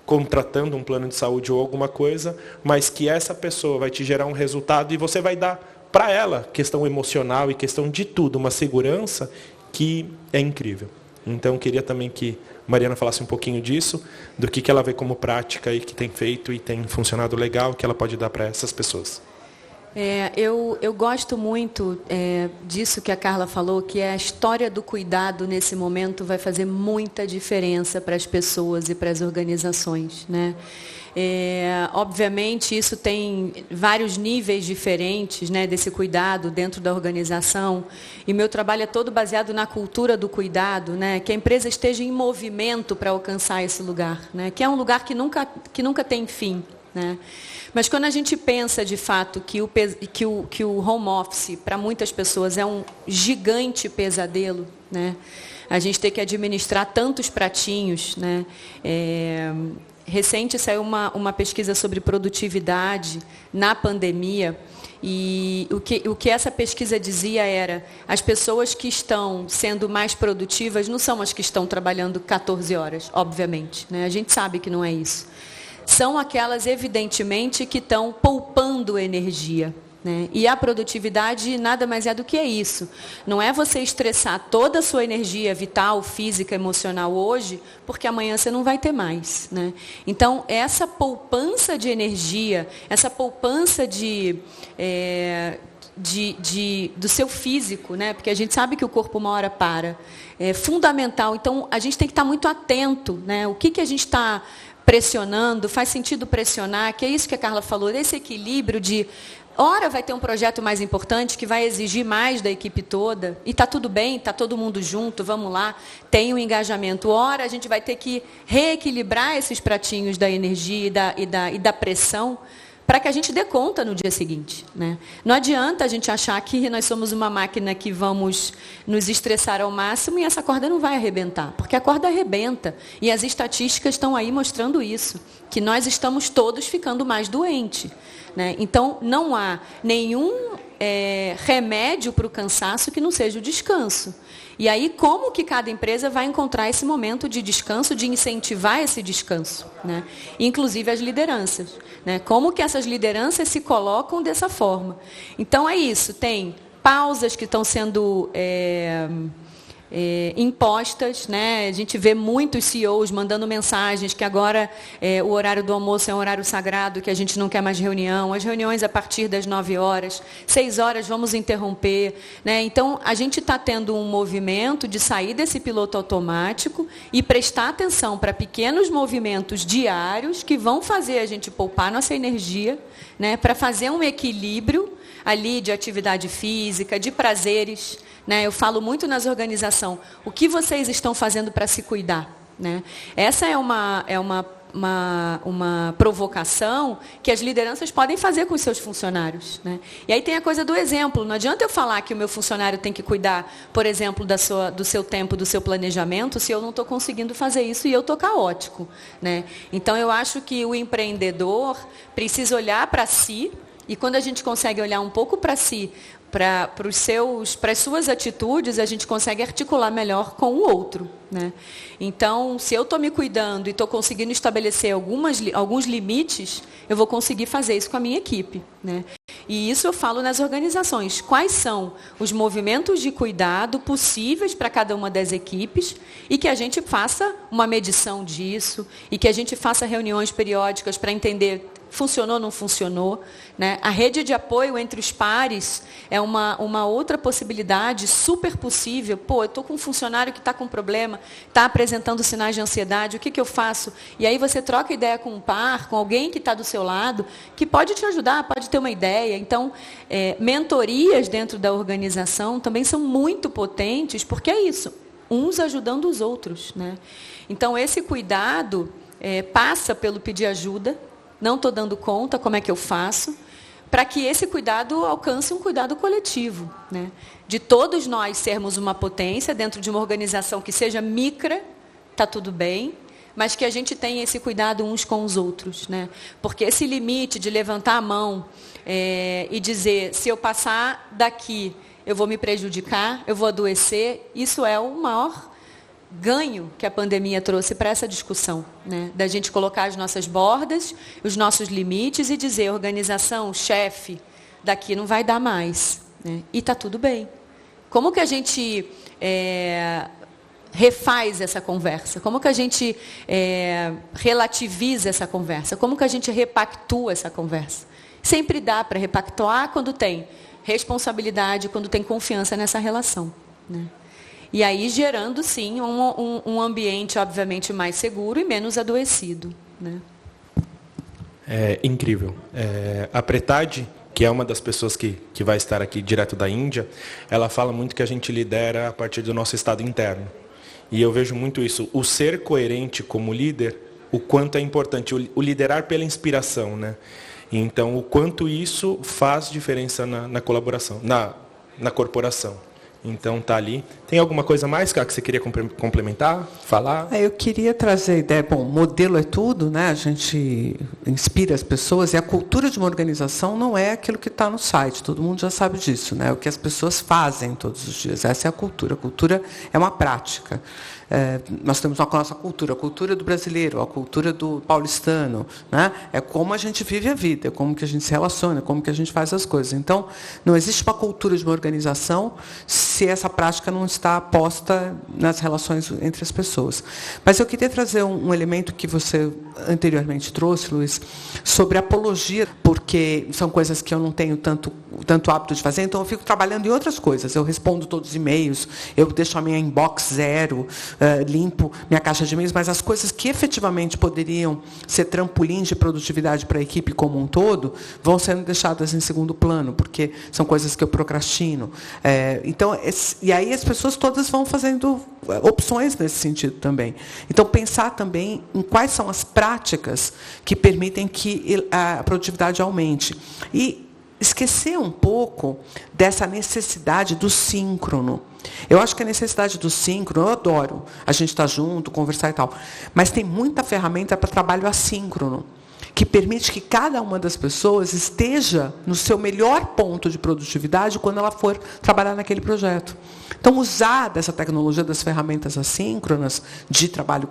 contratando um plano de saúde ou alguma coisa, mas que essa pessoa vai te gerar um resultado e você vai dar para ela, questão emocional e questão de tudo, uma segurança que é incrível. Então, queria também que Mariana falasse um pouquinho disso, do que ela vê como prática e que tem feito e tem funcionado legal, que ela pode dar para essas pessoas. Eu gosto muito disso que a Carla falou, que a história do cuidado nesse momento vai fazer muita diferença para as pessoas e para as organizações. Né? Obviamente, isso tem vários níveis diferentes, né, desse cuidado dentro da organização. E meu trabalho é todo baseado na cultura do cuidado, né, que a empresa esteja em movimento para alcançar esse lugar, né, que é um lugar que nunca tem fim. Né? Mas quando a gente pensa, de fato, que o home office, para muitas pessoas, é um gigante pesadelo, né? A gente tem que administrar tantos pratinhos. Né? Recente saiu uma pesquisa sobre produtividade na pandemia, e o que essa pesquisa dizia era, as pessoas que estão sendo mais produtivas não são as que estão trabalhando 14 horas, obviamente. Né? A gente sabe que não é isso. São aquelas, evidentemente, que estão poupando energia. Né? E a produtividade nada mais é do que isso. Não é você estressar toda a sua energia vital, física, emocional hoje, porque amanhã você não vai ter mais. Né? Então, essa poupança de energia, essa poupança do seu físico, né? Porque a gente sabe que o corpo uma hora para, é fundamental. Então, a gente tem que estar muito atento. Né? O que a gente está pressionando, faz sentido pressionar, que é isso que a Carla falou, esse equilíbrio de, ora vai ter um projeto mais importante que vai exigir mais da equipe toda, e está tudo bem, está todo mundo junto, vamos lá, tem um engajamento. Ora a gente vai ter que reequilibrar esses pratinhos da energia e da pressão, para que a gente dê conta no dia seguinte, né? Não adianta a gente achar que nós somos uma máquina que vamos nos estressar ao máximo e essa corda não vai arrebentar, porque a corda arrebenta. E as estatísticas estão aí mostrando isso, que nós estamos todos ficando mais doentes, né? Então, não há nenhum remédio para o cansaço que não seja o descanso. E aí, como que cada empresa vai encontrar esse momento de descanso, de incentivar esse descanso, né? Inclusive as lideranças, né? Como que essas lideranças se colocam dessa forma. Então, é isso. Tem pausas que estão sendo impostas, né? A gente vê muitos CEOs mandando mensagens que agora o horário do almoço é um horário sagrado, que a gente não quer mais reunião, as reuniões a partir das 9 horas, 6 horas vamos interromper, né? Então, a gente está tendo um movimento de sair desse piloto automático e prestar atenção para pequenos movimentos diários que vão fazer a gente poupar nossa energia, né? Para fazer um equilíbrio ali de atividade física, de prazeres, né? Eu falo muito nas organizações, o que vocês estão fazendo para se cuidar, né? Essa é uma provocação que as lideranças podem fazer com os seus funcionários, né? E aí tem a coisa do exemplo. Não adianta eu falar que o meu funcionário tem que cuidar, por exemplo, do seu tempo, do seu planejamento, se eu não estou conseguindo fazer isso e eu estou caótico, né? Então, eu acho que o empreendedor precisa olhar para si, e quando a gente consegue olhar um pouco para si, para as suas atitudes, a gente consegue articular melhor com o outro, né? Então, se eu estou me cuidando e estou conseguindo estabelecer alguns limites, eu vou conseguir fazer isso com a minha equipe, né? E isso eu falo nas organizações. Quais são os movimentos de cuidado possíveis para cada uma das equipes e que a gente faça uma medição disso e que a gente faça reuniões periódicas para entender funcionou ou não funcionou, né? A rede de apoio entre os pares é uma outra possibilidade super possível. Pô, eu estou com um funcionário que está com problema, está apresentando sinais de ansiedade, o que eu faço? E aí você troca ideia com um par, com alguém que está do seu lado, que pode te ajudar, pode ter uma ideia. Então, mentorias dentro da organização também são muito potentes, porque é isso, uns ajudando os outros, né? Então, esse cuidado passa pelo pedir ajuda. Não estou dando conta, como é que eu faço? Para que esse cuidado alcance um cuidado coletivo, né? De todos nós sermos uma potência dentro de uma organização que seja micra, está tudo bem, mas que a gente tenha esse cuidado uns com os outros, né? Porque esse limite de levantar a mão e dizer, se eu passar daqui, eu vou me prejudicar, eu vou adoecer, isso é o maior ganho que a pandemia trouxe para essa discussão, né? Da gente colocar as nossas bordas, os nossos limites e dizer, organização, chefe, daqui não vai dar mais, né? E está tudo bem. Como que a gente refaz essa conversa? Como que a gente relativiza essa conversa? Como que a gente repactua essa conversa? Sempre dá para repactuar quando tem responsabilidade, quando tem confiança nessa relação, né? E aí gerando, sim, um ambiente, obviamente, mais seguro e menos adoecido, né? É incrível. A Pretade, que é uma das pessoas que vai estar aqui direto da Índia, ela fala muito que a gente lidera a partir do nosso estado interno. E eu vejo muito isso. O ser coerente como líder, o quanto é importante. O liderar pela inspiração, né? Então, o quanto isso faz diferença na colaboração, na corporação. Então, está ali. Tem alguma coisa mais, que você queria complementar, falar? Eu queria trazer a ideia, bom, modelo é tudo, né? A gente inspira as pessoas, e a cultura de uma organização não é aquilo que está no site, todo mundo já sabe disso, né? É o que as pessoas fazem todos os dias, essa é a cultura. A cultura é uma prática. Nós temos a nossa cultura, a cultura do brasileiro, a cultura do paulistano, né? É como a gente vive a vida, é como que a gente se relaciona, como que a gente faz as coisas. Então, não existe uma cultura de uma organização se essa prática não está posta nas relações entre as pessoas. Mas eu queria trazer um elemento que você anteriormente trouxe, Luiz, sobre apologia, porque são coisas que eu não tenho tanto hábito de fazer, então eu fico trabalhando em outras coisas. Eu respondo todos os e-mails, eu deixo a minha inbox zero, limpo minha caixa de e-mails, mas as coisas que efetivamente poderiam ser trampolim de produtividade para a equipe como um todo, vão sendo deixadas em segundo plano, porque são coisas que eu procrastino. Então, e aí as pessoas todas vão fazendo opções nesse sentido também. Então, pensar também em quais são as práticas que permitem que a produtividade aumente. E esquecer um pouco dessa necessidade do síncrono. Eu acho que a necessidade do síncrono, eu adoro a gente estar junto, conversar e tal, mas tem muita ferramenta para trabalho assíncrono, que permite que cada uma das pessoas esteja no seu melhor ponto de produtividade quando ela for trabalhar naquele projeto. Então, usar dessa tecnologia, das ferramentas assíncronas de trabalho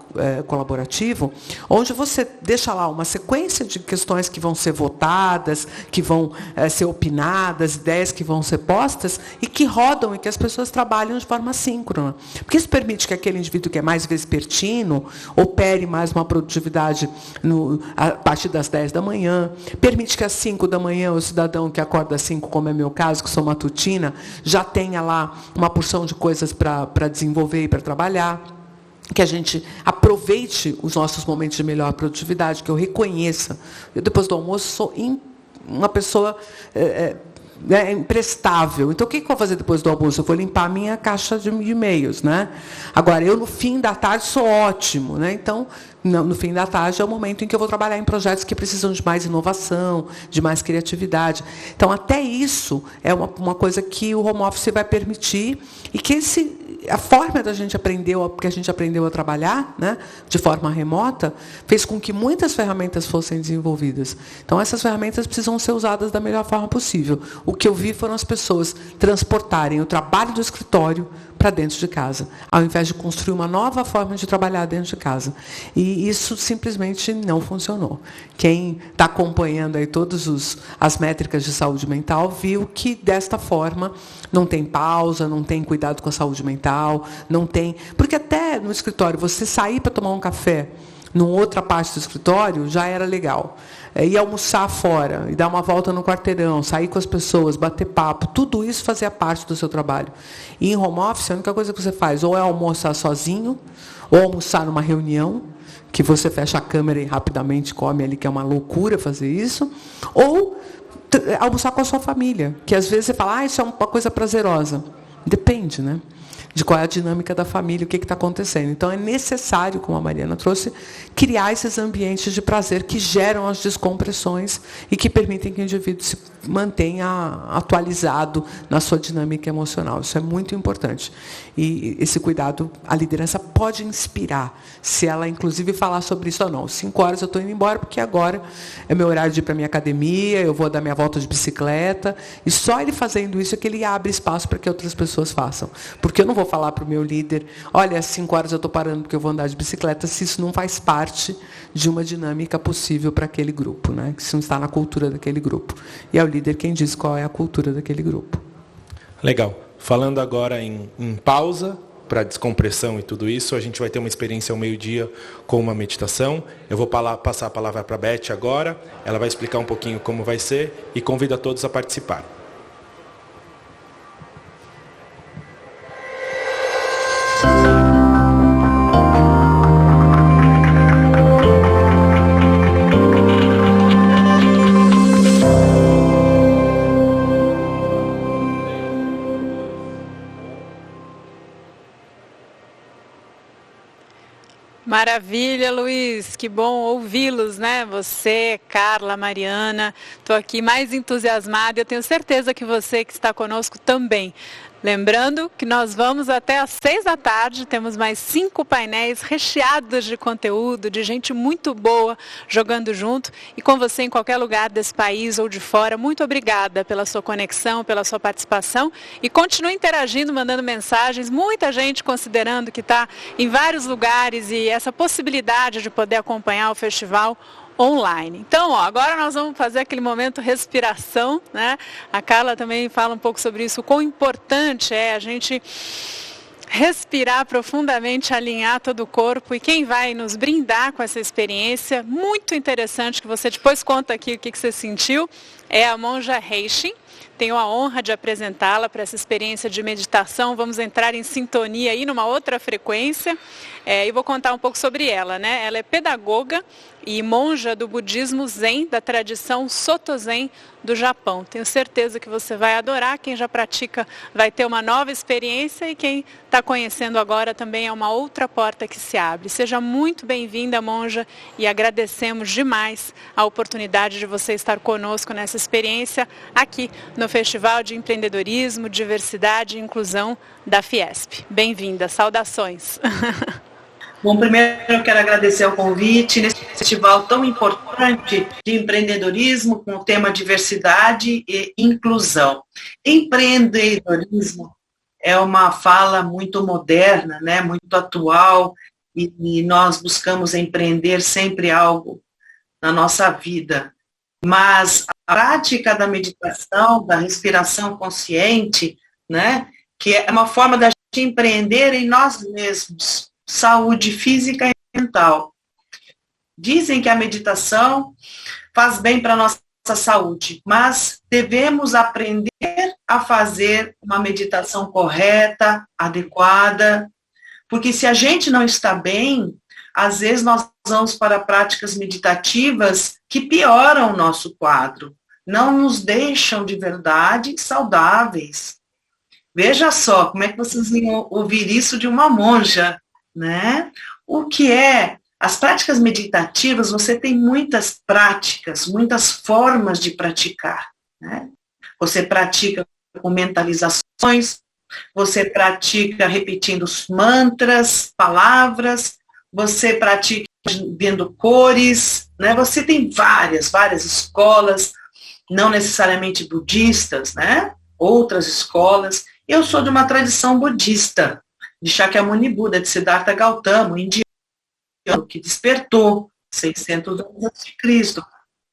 colaborativo, onde você deixa lá uma sequência de questões que vão ser votadas, que vão ser opinadas, ideias que vão ser postas, e que rodam e que as pessoas trabalham de forma assíncrona. Porque isso permite que aquele indivíduo que é mais vespertino opere mais uma produtividade a partir das 10 da manhã, permite que às 5 da manhã o cidadão que acorda às 5, como é meu caso, que sou matutina, já tenha lá uma porção de coisas para desenvolver e para trabalhar, que a gente aproveite os nossos momentos de melhor produtividade, que eu reconheça. Eu, depois do almoço, sou uma pessoa imprestável. Então, o que eu vou fazer depois do almoço? Eu vou limpar a minha caixa de e-mails, né? Agora, eu, no fim da tarde, sou ótimo, né? Então, no fim da tarde é o momento em que eu vou trabalhar em projetos que precisam de mais inovação, de mais criatividade. Então, até isso é uma coisa que o home office vai permitir e que a forma que a gente aprendeu a trabalhar, né, de forma remota, fez com que muitas ferramentas fossem desenvolvidas. Então, essas ferramentas precisam ser usadas da melhor forma possível. O que eu vi foram as pessoas transportarem o trabalho do escritório para dentro de casa, ao invés de construir uma nova forma de trabalhar dentro de casa. E isso simplesmente não funcionou. Quem está acompanhando aí todas as métricas de saúde mental viu que, desta forma, não tem pausa, não tem cuidado com a saúde mental, não tem... Porque até no escritório, você sair para tomar um café numa outra parte do escritório já era legal. Ir almoçar fora, e dar uma volta no quarteirão, sair com as pessoas, bater papo, tudo isso fazia parte do seu trabalho. E em home office, a única coisa que você faz ou é almoçar sozinho, ou almoçar numa reunião, que você fecha a câmera e rapidamente come ali, que é uma loucura fazer isso, ou almoçar com a sua família, que às vezes você fala, isso é uma coisa prazerosa. Depende, né? De qual é a dinâmica da família, o que está acontecendo. Então, é necessário, como a Mariana trouxe, criar esses ambientes de prazer que geram as descompressões e que permitem que o indivíduo se mantenha atualizado na sua dinâmica emocional. Isso é muito importante. E esse cuidado, a liderança pode inspirar, se ela, inclusive, falar sobre isso ou não. 5 horas eu estou indo embora, porque agora é meu horário de ir para a minha academia, eu vou dar minha volta de bicicleta, e só ele fazendo isso é que ele abre espaço para que outras pessoas façam. Porque eu não vou falar para o meu líder, olha, às 5 horas eu estou parando porque eu vou andar de bicicleta, se isso não faz parte de uma dinâmica possível para aquele grupo, né? Que isso não está na cultura daquele grupo. E é o líder quem diz qual é a cultura daquele grupo. Legal. Falando agora em pausa, para descompressão e tudo isso, a gente vai ter uma experiência ao meio-dia com uma meditação. Eu vou passar a palavra para a Beth agora, ela vai explicar um pouquinho como vai ser e convido a todos a participar. Maravilha, Luiz, que bom ouvi-los, né? Você, Carla, Mariana, estou aqui mais entusiasmada e eu tenho certeza que você que está conosco também. Lembrando que nós vamos até às 6 da tarde, temos mais 5 painéis recheados de conteúdo, de gente muito boa jogando junto e com você em qualquer lugar desse país ou de fora. Muito obrigada pela sua conexão, pela sua participação e continue interagindo, mandando mensagens. Muita gente considerando que está em vários lugares e essa possibilidade de poder acompanhar o festival online. Então, agora nós vamos fazer aquele momento respiração, né? A Carla também fala um pouco sobre isso, o quão importante é a gente respirar profundamente, alinhar todo o corpo. E quem vai nos brindar com essa experiência muito interessante, que você depois conta aqui o que você sentiu, é a monja Heishin. tenho a honra de apresentá-la para essa experiência de meditação. Vamos entrar em sintonia aí numa outra frequência e vou contar um pouco sobre ela, né? Ela é pedagoga e monja do budismo Zen, da tradição Soto Zen do Japão. Tenho certeza que você vai adorar. Quem já pratica vai ter uma nova experiência e quem está conhecendo agora também é uma outra porta que se abre. Seja muito bem-vinda, monja, e agradecemos demais a oportunidade de você estar conosco nessa experiência aqui no Festival de Empreendedorismo, Diversidade e Inclusão da Fiesp. Bem-vinda, saudações. Bom, primeiro eu quero agradecer o convite nesse festival tão importante de empreendedorismo com o tema diversidade e inclusão. Empreendedorismo é uma fala muito moderna, né, muito atual, e nós buscamos empreender sempre algo na nossa vida. Mas a prática da meditação, da respiração consciente, né, que é uma forma da gente empreender em nós mesmos, saúde física e mental. Dizem que a meditação faz bem para a nossa saúde, mas devemos aprender a fazer uma meditação correta, adequada, porque se a gente não está bem, às vezes nós vamos para práticas meditativas que pioram o nosso quadro, não nos deixam de verdade saudáveis. Veja só, como é que vocês iam ouvir isso de uma monja, né? O que é? As práticas meditativas, você tem muitas práticas, muitas formas de praticar, né? Você pratica com mentalizações, você pratica repetindo os mantras, palavras, você pratica vendo cores, né? Você tem várias escolas, não necessariamente budistas, né? Outras escolas. Eu sou de uma tradição budista, de Shakyamuni Buda, de Siddhartha Gautama, indiano, que despertou 600 anos antes de Cristo. O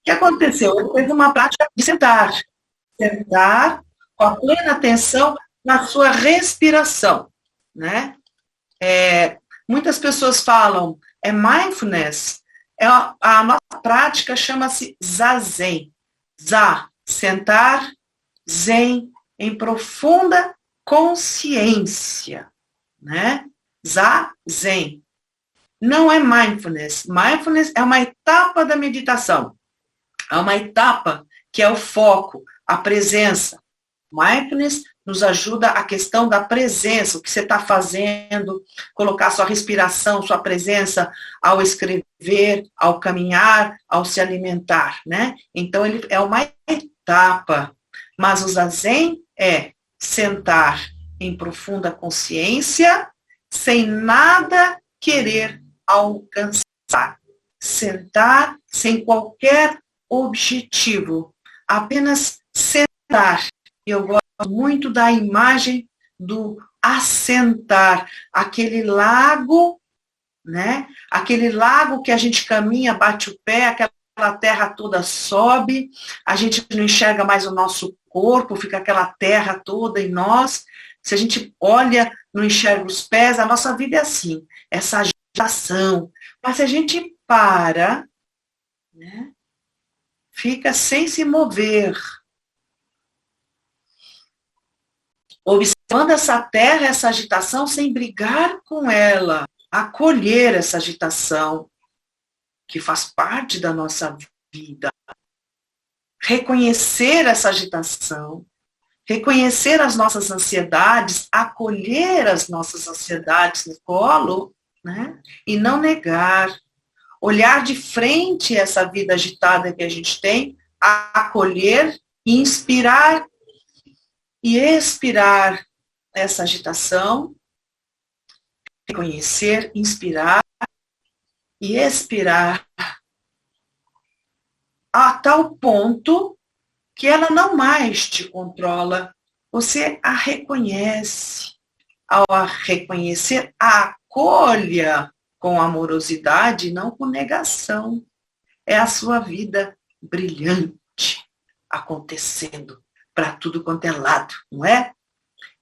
que aconteceu? Ele fez uma prática de sentar com a plena atenção na sua respiração, né? Muitas pessoas falam, mindfulness, a nossa prática chama-se Zazen. Za, sentar, Zen, em profunda consciência, né? Zazen. Não é mindfulness. Mindfulness é uma etapa da meditação. É uma etapa que é o foco, a presença. Mindfulness nos ajuda a questão da presença, o que você está fazendo, colocar sua respiração, sua presença ao escrever, ao caminhar, ao se alimentar, né? Então, ele é uma etapa. Mas o Zazen é sentar em profunda consciência, sem nada querer alcançar. Sentar sem qualquer objetivo. Apenas sentar. Eu gosto muito da imagem do assentar. Aquele lago, né? Aquele lago que a gente caminha, bate o pé, aquela terra toda sobe, a gente não enxerga mais o nosso corpo, fica aquela terra toda em nós. Se a gente olha, não enxerga os pés, a nossa vida é assim, essa agitação. Mas se a gente para, né, fica sem se mover, observando essa terra, essa agitação, sem brigar com ela, acolher essa agitação, que faz parte da nossa vida, reconhecer essa agitação, reconhecer as nossas ansiedades, acolher as nossas ansiedades no colo, né? E não negar, olhar de frente essa vida agitada que a gente tem, acolher, inspirar e expirar essa agitação, reconhecer, inspirar e expirar a tal ponto que ela não mais te controla, você a reconhece. Ao a reconhecer, a acolha com amorosidade, não com negação. É a sua vida brilhante acontecendo para tudo quanto é lado, não é?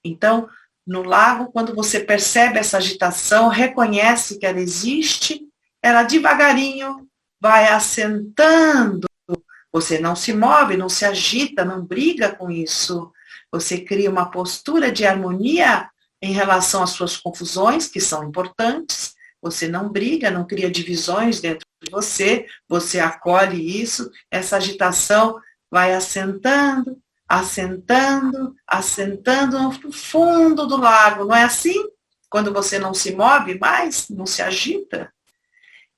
Então, no lago, quando você percebe essa agitação, reconhece que ela existe, ela devagarinho vai assentando Você não se move, não se agita, não briga com isso. Você cria uma postura de harmonia em relação às suas confusões, que são importantes. Você não briga, não cria divisões dentro de você. Você acolhe isso. Essa agitação vai assentando, assentando, assentando no fundo do lago. Não é assim? Quando você não se move mais, não se agita.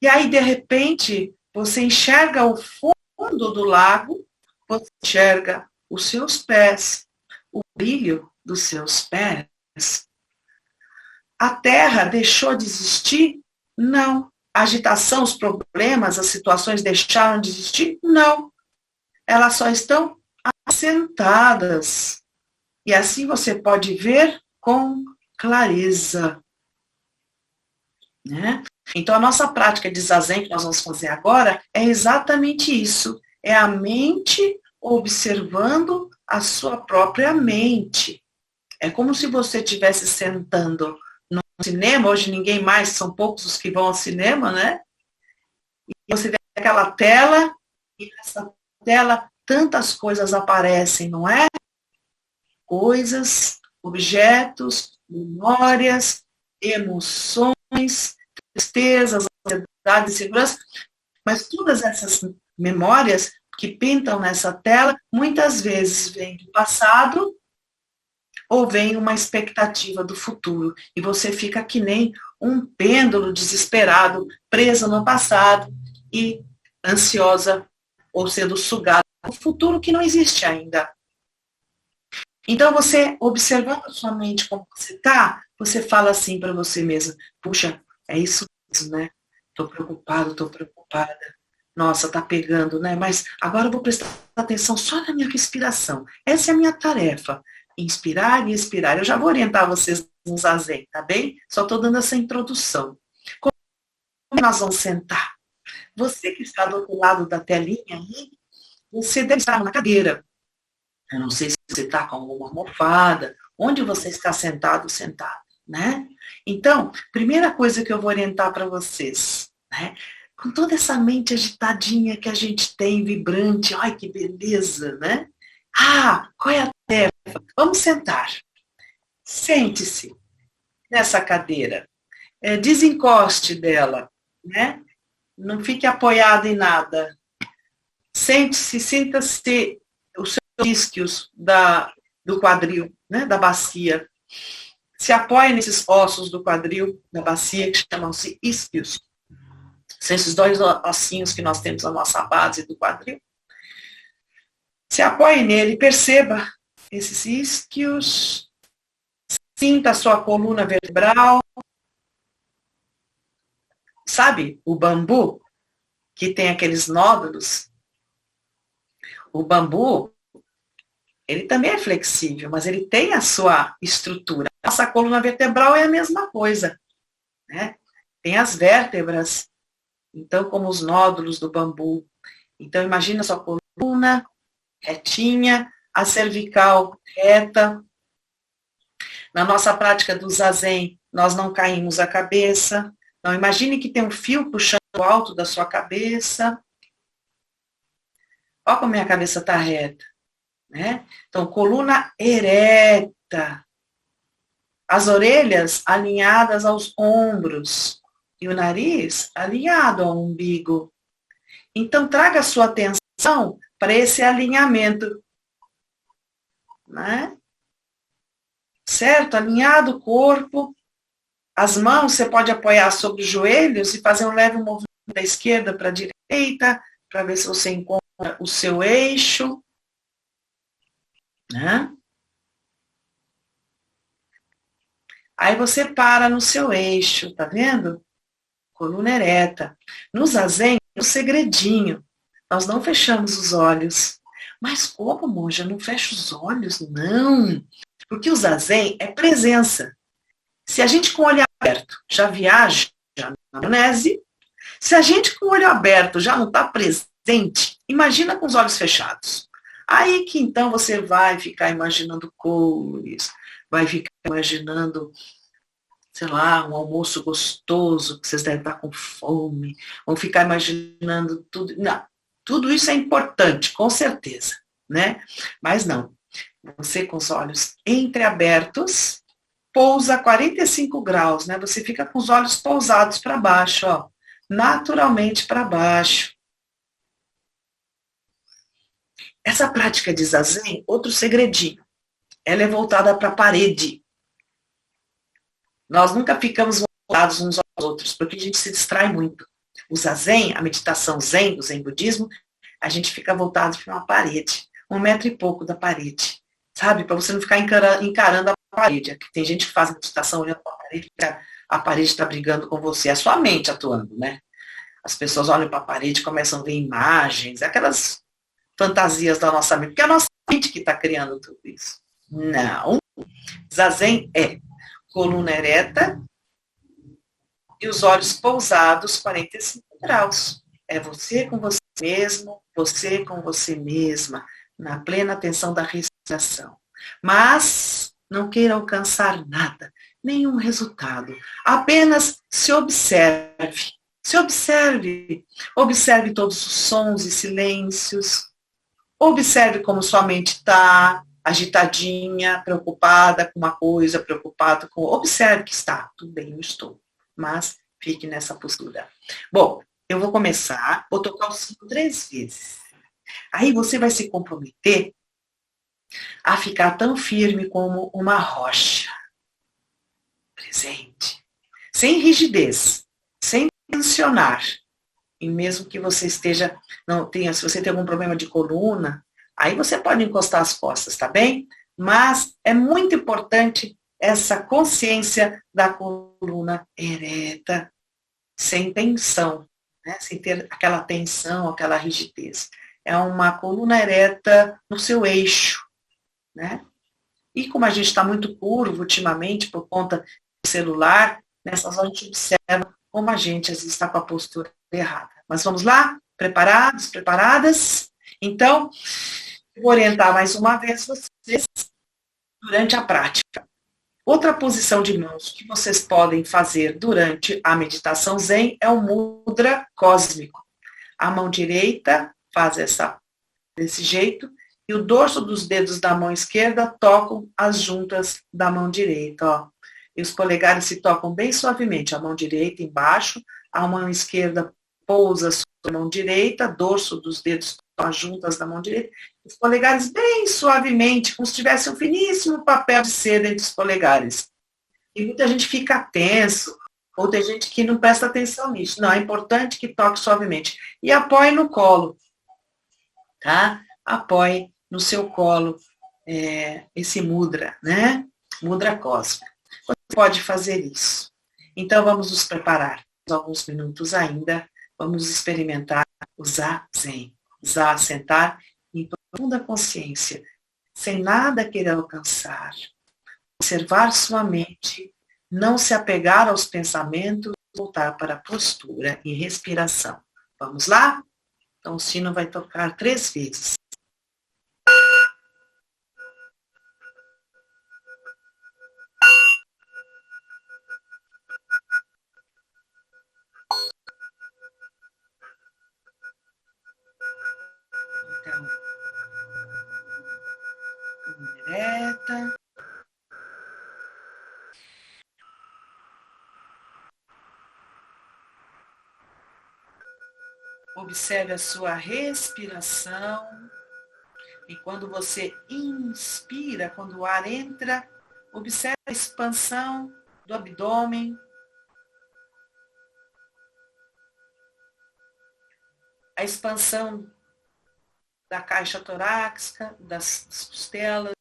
E aí, de repente, você enxerga o fundo do lago, você enxerga os seus pés, o brilho dos seus pés. A terra deixou de existir? Não. A agitação, os problemas, as situações deixaram de existir? Não. Elas só estão assentadas. E assim você pode ver com clareza. Né? Então, a nossa prática de zazen que nós vamos fazer agora é exatamente isso. É a mente observando a sua própria mente. É como se você estivesse sentando no cinema. Hoje ninguém mais, são poucos os que vão ao cinema, né? E você vê aquela tela, e nessa tela tantas coisas aparecem, não é? Coisas, objetos, memórias, emoções, tristezas, ansiedade, insegurança, mas todas essas memórias que pintam nessa tela, muitas vezes vêm do passado ou vem uma expectativa do futuro. E você fica que nem um pêndulo desesperado, preso no passado e ansiosa ou sendo sugada no futuro que não existe ainda. Então, você, observando a sua mente como você está, você fala assim para você mesma, puxa, é isso mesmo, né? Estou preocupado, estou preocupada. Nossa, tá pegando, né? Mas agora eu vou prestar atenção só na minha respiração. Essa é a minha tarefa. Inspirar e expirar. Eu já vou orientar vocês no zazen, tá bem? Só estou dando essa introdução. Como nós vamos sentar? Você que está do outro lado da telinha aí, você deve estar na cadeira. Eu não sei se você está com alguma almofada, onde você está sentado, né? Então, primeira coisa que eu vou orientar para vocês, né? Com toda essa mente agitadinha que a gente tem, vibrante, ai que beleza, né? Qual é a tarefa? Vamos sentar. Sente-se nessa cadeira. Desencoste dela, né? Não fique apoiado em nada. Sente-se, sinta-se os seus isquios do quadril, né? Da bacia. Se apoie nesses ossos do quadril, da bacia, que chamam-se isquios. São esses dois ossinhos que nós temos na nossa base do quadril. Se apoie nele, perceba esses isquios, sinta a sua coluna vertebral. Sabe o bambu, que tem aqueles nódulos? O bambu, ele também é flexível, mas ele tem a sua estrutura. Nossa coluna vertebral é a mesma coisa, né? Tem as vértebras, então, como os nódulos do bambu. Então, imagina a sua coluna retinha, a cervical reta. Na nossa prática do zazen, nós não caímos a cabeça. Não, imagine que tem um fio puxando o alto da sua cabeça. Olha como minha cabeça está reta, né? Então, coluna ereta. As orelhas alinhadas aos ombros. E o nariz alinhado ao umbigo. Então, traga a sua atenção para esse alinhamento, né? Certo? Alinhado o corpo. As mãos você pode apoiar sobre os joelhos e fazer um leve movimento da esquerda para a direita, para ver se você encontra o seu eixo, né? Aí você para no seu eixo, tá vendo? Coluna ereta. No zazen, o segredinho. Nós não fechamos os olhos. Mas como, monja, não fecha os olhos? Não. Porque o zazen é presença. Se a gente com o olho aberto já viaja na maionese, se a gente com o olho aberto já não está presente, imagina com os olhos fechados. Aí que então você vai ficar imaginando cores, vai ficar imaginando, sei lá, um almoço gostoso, que vocês devem estar com fome, vão ficar imaginando tudo. Não. Tudo isso é importante, com certeza, né? Mas não. Você com os olhos entreabertos, pousa 45 graus, né? Você fica com os olhos pousados para baixo, ó. Naturalmente para baixo. Essa prática de zazen, outro segredinho, ela é voltada para a parede. Nós nunca ficamos voltados uns aos outros, porque a gente se distrai muito. O zazen, a meditação zen, do zen budismo, a gente fica voltado para uma parede, 1 metro e pouco da parede, sabe? Para você não ficar encarando a parede. Tem gente que faz meditação olhando para a parede, porque a parede está brigando com você. É a sua mente atuando, né? As pessoas olham para a parede e começam a ver imagens, aquelas fantasias da nossa mente, porque é a nossa mente que está criando tudo isso. Não. Zazen é coluna ereta e os olhos pousados 45 graus. É você com você mesmo, você com você mesma, na plena atenção da respiração. Mas não queira alcançar nada, nenhum resultado. Apenas se observe. Se observe. Observe todos os sons e silêncios. Observe como sua mente está, agitadinha, preocupada com uma coisa, preocupado com... Observe que está, tudo bem, eu estou. Mas fique nessa postura. Bom, eu vou começar, vou tocar o sino 3 vezes. Aí você vai se comprometer a ficar tão firme como uma rocha. Presente. Sem rigidez, sem tensionar. E mesmo que você esteja, não tenha, se você tem algum problema de coluna, aí você pode encostar as costas, tá bem? Mas é muito importante essa consciência da coluna ereta, sem tensão, né? Sem ter aquela tensão, aquela rigidez. É uma coluna ereta no seu eixo, né? E como a gente está muito curvo ultimamente por conta do celular, nessas horas a gente observa como a gente às vezes está com a postura errada. Mas vamos lá? Preparados? Preparadas? Então, eu vou orientar mais uma vez vocês durante a prática. Outra posição de mãos que vocês podem fazer durante a meditação zen é o mudra cósmico. A mão direita faz desse jeito e o dorso dos dedos da mão esquerda tocam as juntas da mão direita, ó. E os polegares se tocam bem suavemente, a mão direita embaixo, a mão esquerda pousa sobre a mão direita, dorso dos dedos tocam as juntas da mão direita, os polegares bem suavemente, como se tivesse um finíssimo papel de seda entre os polegares. E muita gente fica tenso, ou tem gente que não presta atenção nisso. Não, é importante que toque suavemente. E apoie no colo, tá? Apoie no seu colo esse mudra, né? Mudra cósmico. Você pode fazer isso. Então, vamos nos preparar. Alguns minutos ainda, vamos experimentar o zazen. Za, sentar em profunda consciência, sem nada querer alcançar. Observar sua mente, não se apegar aos pensamentos, voltar para a postura e respiração. Vamos lá? Então, o sino vai tocar 3 vezes. Então, ereta. Observe a sua respiração. E quando você inspira, quando o ar entra, observe a expansão do abdômen. A expansão da caixa torácica, das costelas.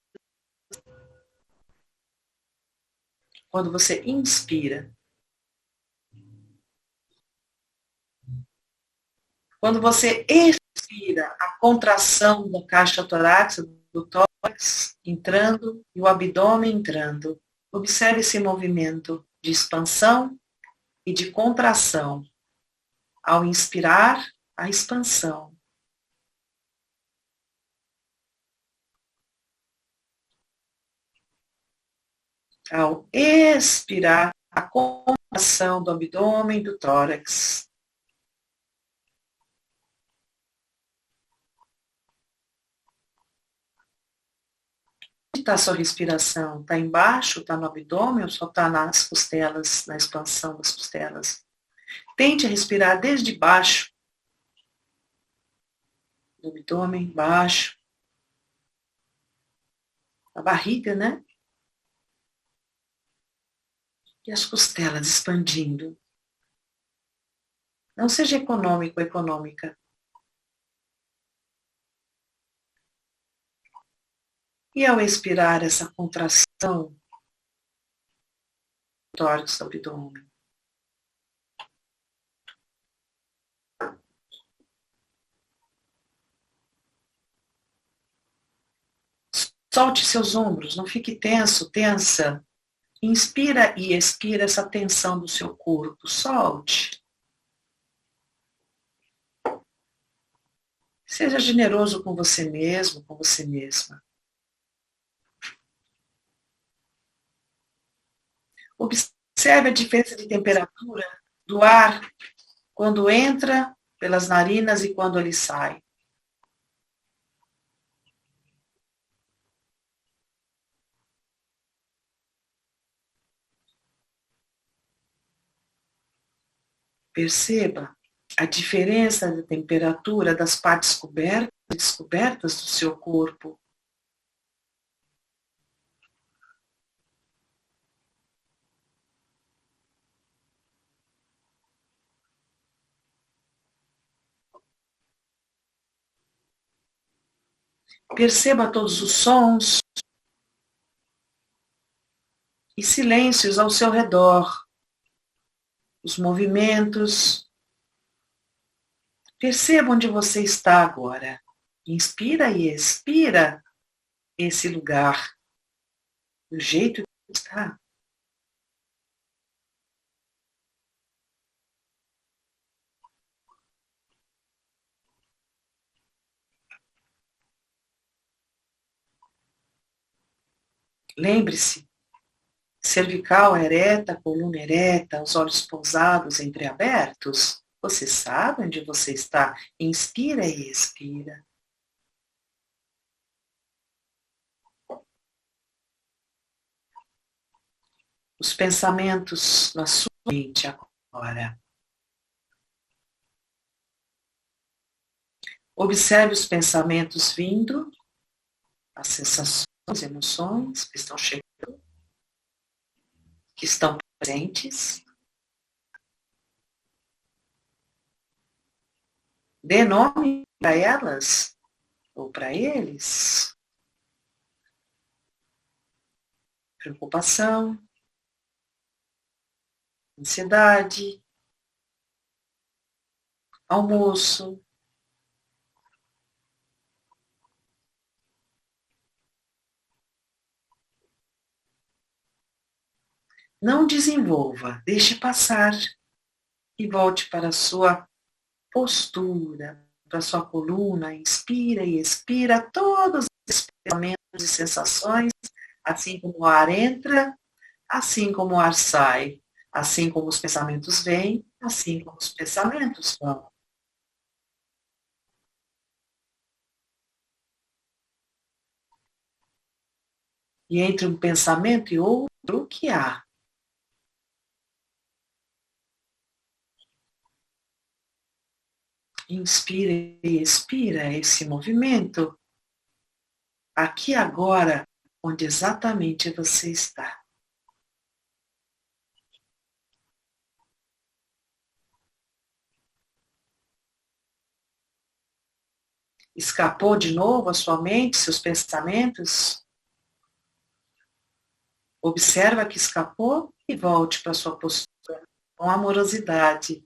Quando você inspira. Quando você expira, a contração da caixa torácica, do tórax entrando e o abdômen entrando. Observe esse movimento de expansão e de contração. Ao inspirar, a expansão. Ao expirar, a contração do abdômen e do tórax. está a sua respiração? Está embaixo, está no abdômen ou só está nas costelas, na expansão das costelas? Tente respirar desde baixo do abdômen, baixo, a barriga, né? E as costelas expandindo. Não seja econômico ou econômica. E ao expirar essa contração do tórax do abdômen, solte seus ombros, não fique tenso, tensa. Inspira e expira essa tensão do seu corpo, solte. Seja generoso com você mesmo, com você mesma. Observe a diferença de temperatura do ar quando entra pelas narinas e quando ele sai. Perceba a diferença de temperatura das partes cobertas e descobertas do seu corpo. Perceba todos os sons e silêncios ao seu redor, os movimentos. Perceba onde você está agora. Inspira e expira esse lugar, do jeito que está. Lembre-se, cervical ereta, coluna ereta, os olhos pousados, entreabertos. Você sabe onde você está. Inspira e expira. Os pensamentos na sua mente agora. Observe os pensamentos vindo, as sensações, as emoções que estão chegando, que estão presentes. Dê nome para elas ou para eles. Preocupação, ansiedade, almoço, não desenvolva, deixe passar e volte para a sua postura, para a sua coluna, inspira e expira todos os pensamentos e sensações, assim como o ar entra, assim como o ar sai, assim como os pensamentos vêm, assim como os pensamentos vão. E entre um pensamento e outro, o que há? Inspira e expira esse movimento, aqui agora, onde exatamente você está. Escapou de novo a sua mente, seus pensamentos? Observa que escapou e volte para a sua postura com amorosidade.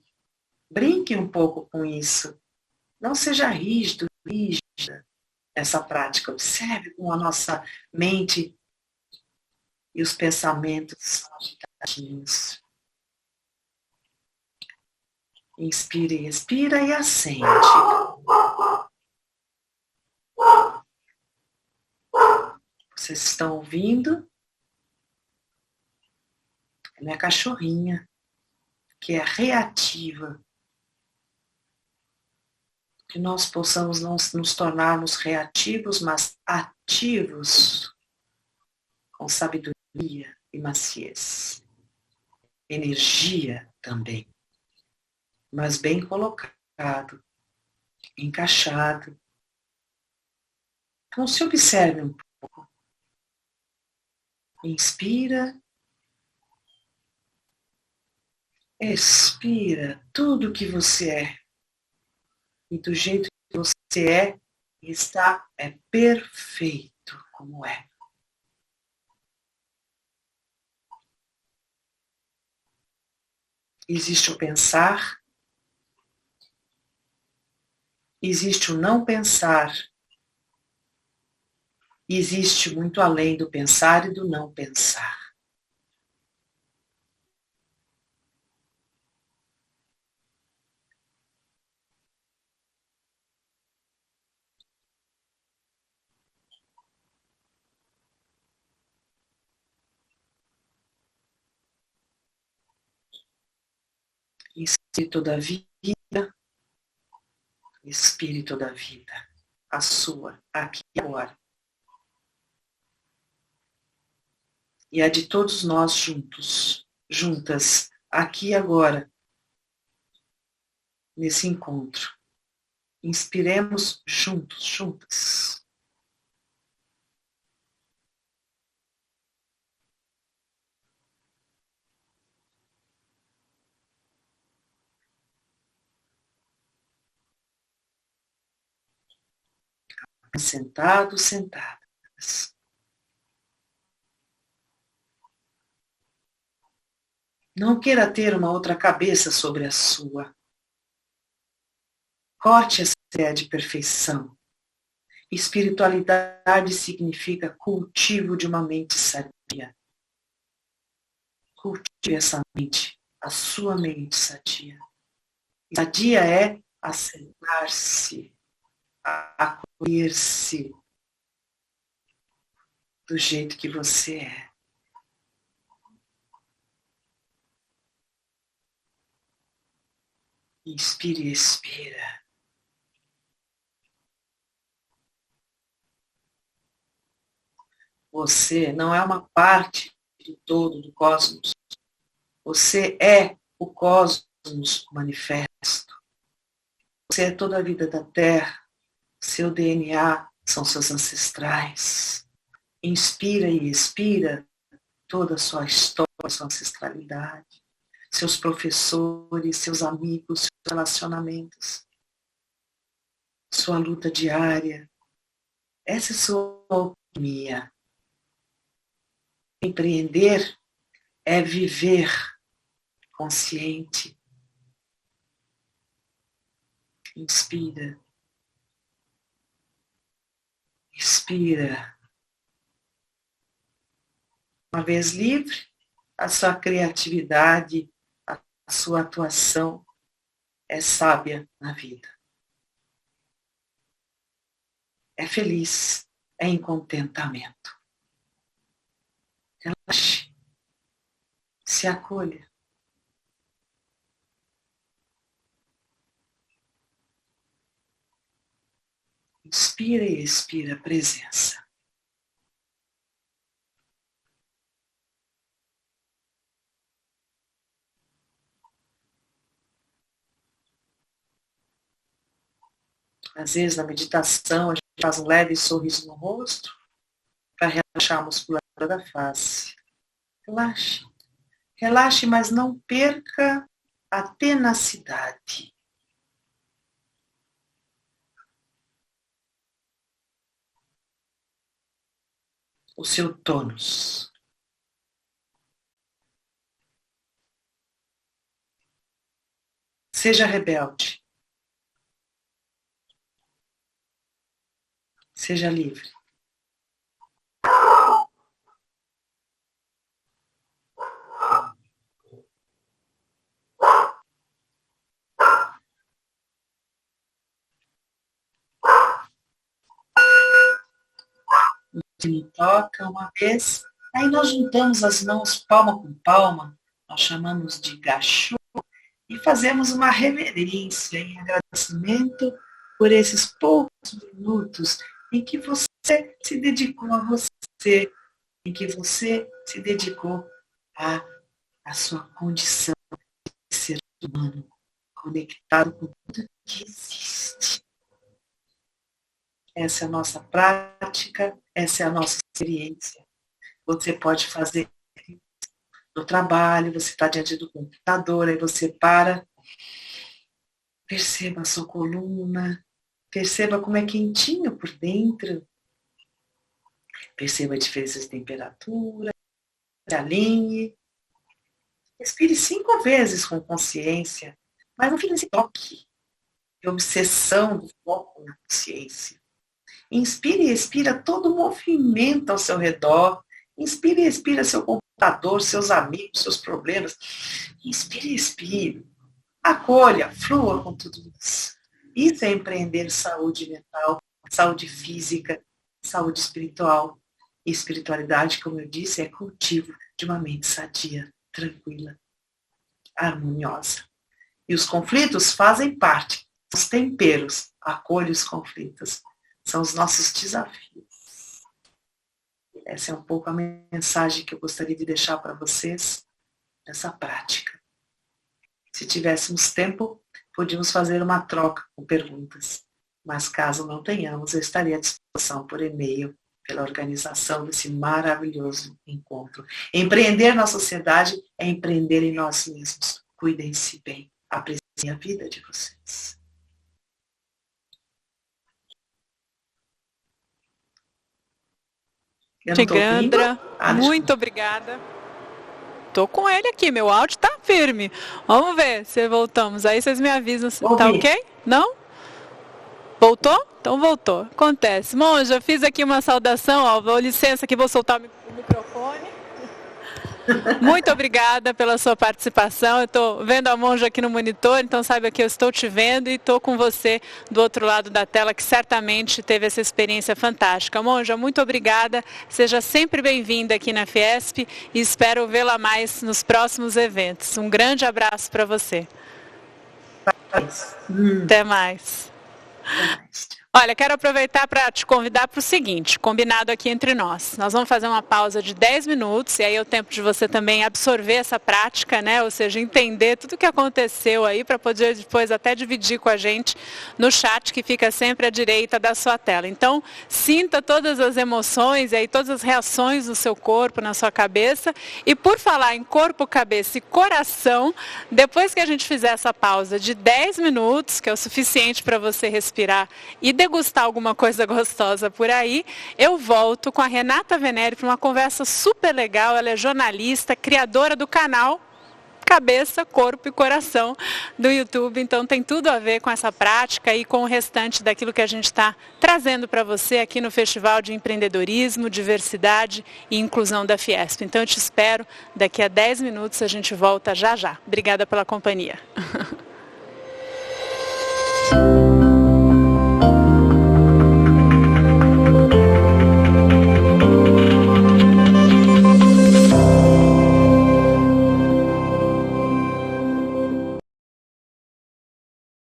Brinque um pouco com isso. Não seja rígido, rígida nessa prática. Observe como a nossa mente e os pensamentos são agitadinhos. Inspira e expira e assente. Vocês estão ouvindo? É minha cachorrinha, que é reativa. Que nós possamos não nos tornarmos reativos, mas ativos. com sabedoria e maciez. Energia também, mas bem colocado, encaixado. Então se observe um pouco. Inspira. Expira tudo o que você é. E do jeito que você é perfeito como é. Existe o pensar, existe o não pensar, existe muito além do pensar e do não pensar. Espírito da vida, Espírito da vida, a sua, aqui e agora. E a de todos nós juntos, juntas, aqui e agora, nesse encontro. Inspiremos juntos, juntas. Sentados, sentadas. Não queira ter uma outra cabeça sobre a sua. Corte essa ideia de perfeição. Espiritualidade significa cultivo de uma mente sadia. Cultive essa mente, a sua mente sadia. Sadia é aceitar-se, acolher-se do jeito que você é. Inspire e expira. Você não é uma parte do todo do cosmos. Você é o cosmos manifesto. Você é toda a vida da Terra. Seu DNA são seus ancestrais. Inspira e expira toda a sua história, sua ancestralidade, seus professores, seus amigos, seus relacionamentos, sua luta diária. Essa é a sua alquimia. Empreender é viver consciente. Inspira. Expira. Uma vez livre, a sua criatividade, a sua atuação é sábia na vida. É feliz, é em contentamento. Relaxe, se acolha. Inspira e expira a presença. Às vezes, na meditação, a gente faz um leve sorriso no rosto para relaxar a musculatura da face. Relaxe. Relaxe, mas não perca a tenacidade. O seu tônus. Seja rebelde. Seja livre. Me toca uma vez, aí nós juntamos as mãos palma com palma, nós chamamos de gachô, e fazemos uma reverência em agradecimento por esses poucos minutos em que você se dedicou a você, em que você se dedicou à sua condição de ser humano, conectado com tudo que existe. Essa é a nossa prática, essa é a nossa experiência. Você pode fazer no trabalho, você está diante do computador, aí você para, perceba a sua coluna, perceba como é quentinho por dentro, perceba a diferença de temperatura, se alinhe, respire 5 vezes com consciência, mas não fique nesse toque de obsessão do foco na consciência. Inspire e expira todo o movimento ao seu redor, inspire e expira seu computador, seus amigos, seus problemas, inspire e expire, acolha, flua com tudo isso. Isso é empreender saúde mental, saúde física, saúde espiritual. E espiritualidade, como eu disse, é cultivo de uma mente sadia, tranquila, harmoniosa. E os conflitos fazem parte, os temperos, acolhe os conflitos, são os nossos desafios. Essa é um pouco a mensagem que eu gostaria de deixar para vocês nessa prática. Se tivéssemos tempo, podíamos fazer uma troca com perguntas, mas caso não tenhamos, eu estaria à disposição por e-mail, pela organização desse maravilhoso encontro. Empreender na sociedade é empreender em nós mesmos. Cuidem-se bem. Apreciem a vida de vocês. Tigandra, muito obrigada. Tô com ele aqui, meu áudio tá firme. Vamos ver se voltamos. Aí vocês me avisam se tá ok? Não? Voltou? Então voltou. Acontece. Monja, fiz aqui uma saudação, ó, licença que vou soltar o microfone. Muito obrigada pela sua participação. Eu estou vendo a Monja aqui no monitor, então saiba que eu estou te vendo e estou com você do outro lado da tela, que certamente teve essa experiência fantástica. Monja, muito obrigada. Seja sempre bem-vinda aqui na Fiesp e espero vê-la mais nos próximos eventos. Um grande abraço para você. Até mais. Olha, quero aproveitar para te convidar para o seguinte, combinado aqui entre nós. Nós vamos fazer uma pausa de 10 minutos, e aí é o tempo de você também absorver essa prática, né? Ou seja, entender tudo o que aconteceu aí, para poder depois até dividir com a gente no chat, que fica sempre à direita da sua tela. Então, sinta todas as emoções e aí todas as reações no seu corpo, na sua cabeça. E por falar em corpo, cabeça e coração, depois que a gente fizer essa pausa de 10 minutos, que é o suficiente para você respirar e degustar alguma coisa gostosa por aí, eu volto com a Renata Venere para uma conversa super legal. Ela é jornalista, criadora do canal Cabeça, Corpo e Coração do YouTube, então tem tudo a ver com essa prática e com o restante daquilo que a gente está trazendo para você aqui no Festival de Empreendedorismo, Diversidade e Inclusão da Fiesp. Então eu te espero, daqui a 10 minutos a gente volta já já. Obrigada pela companhia.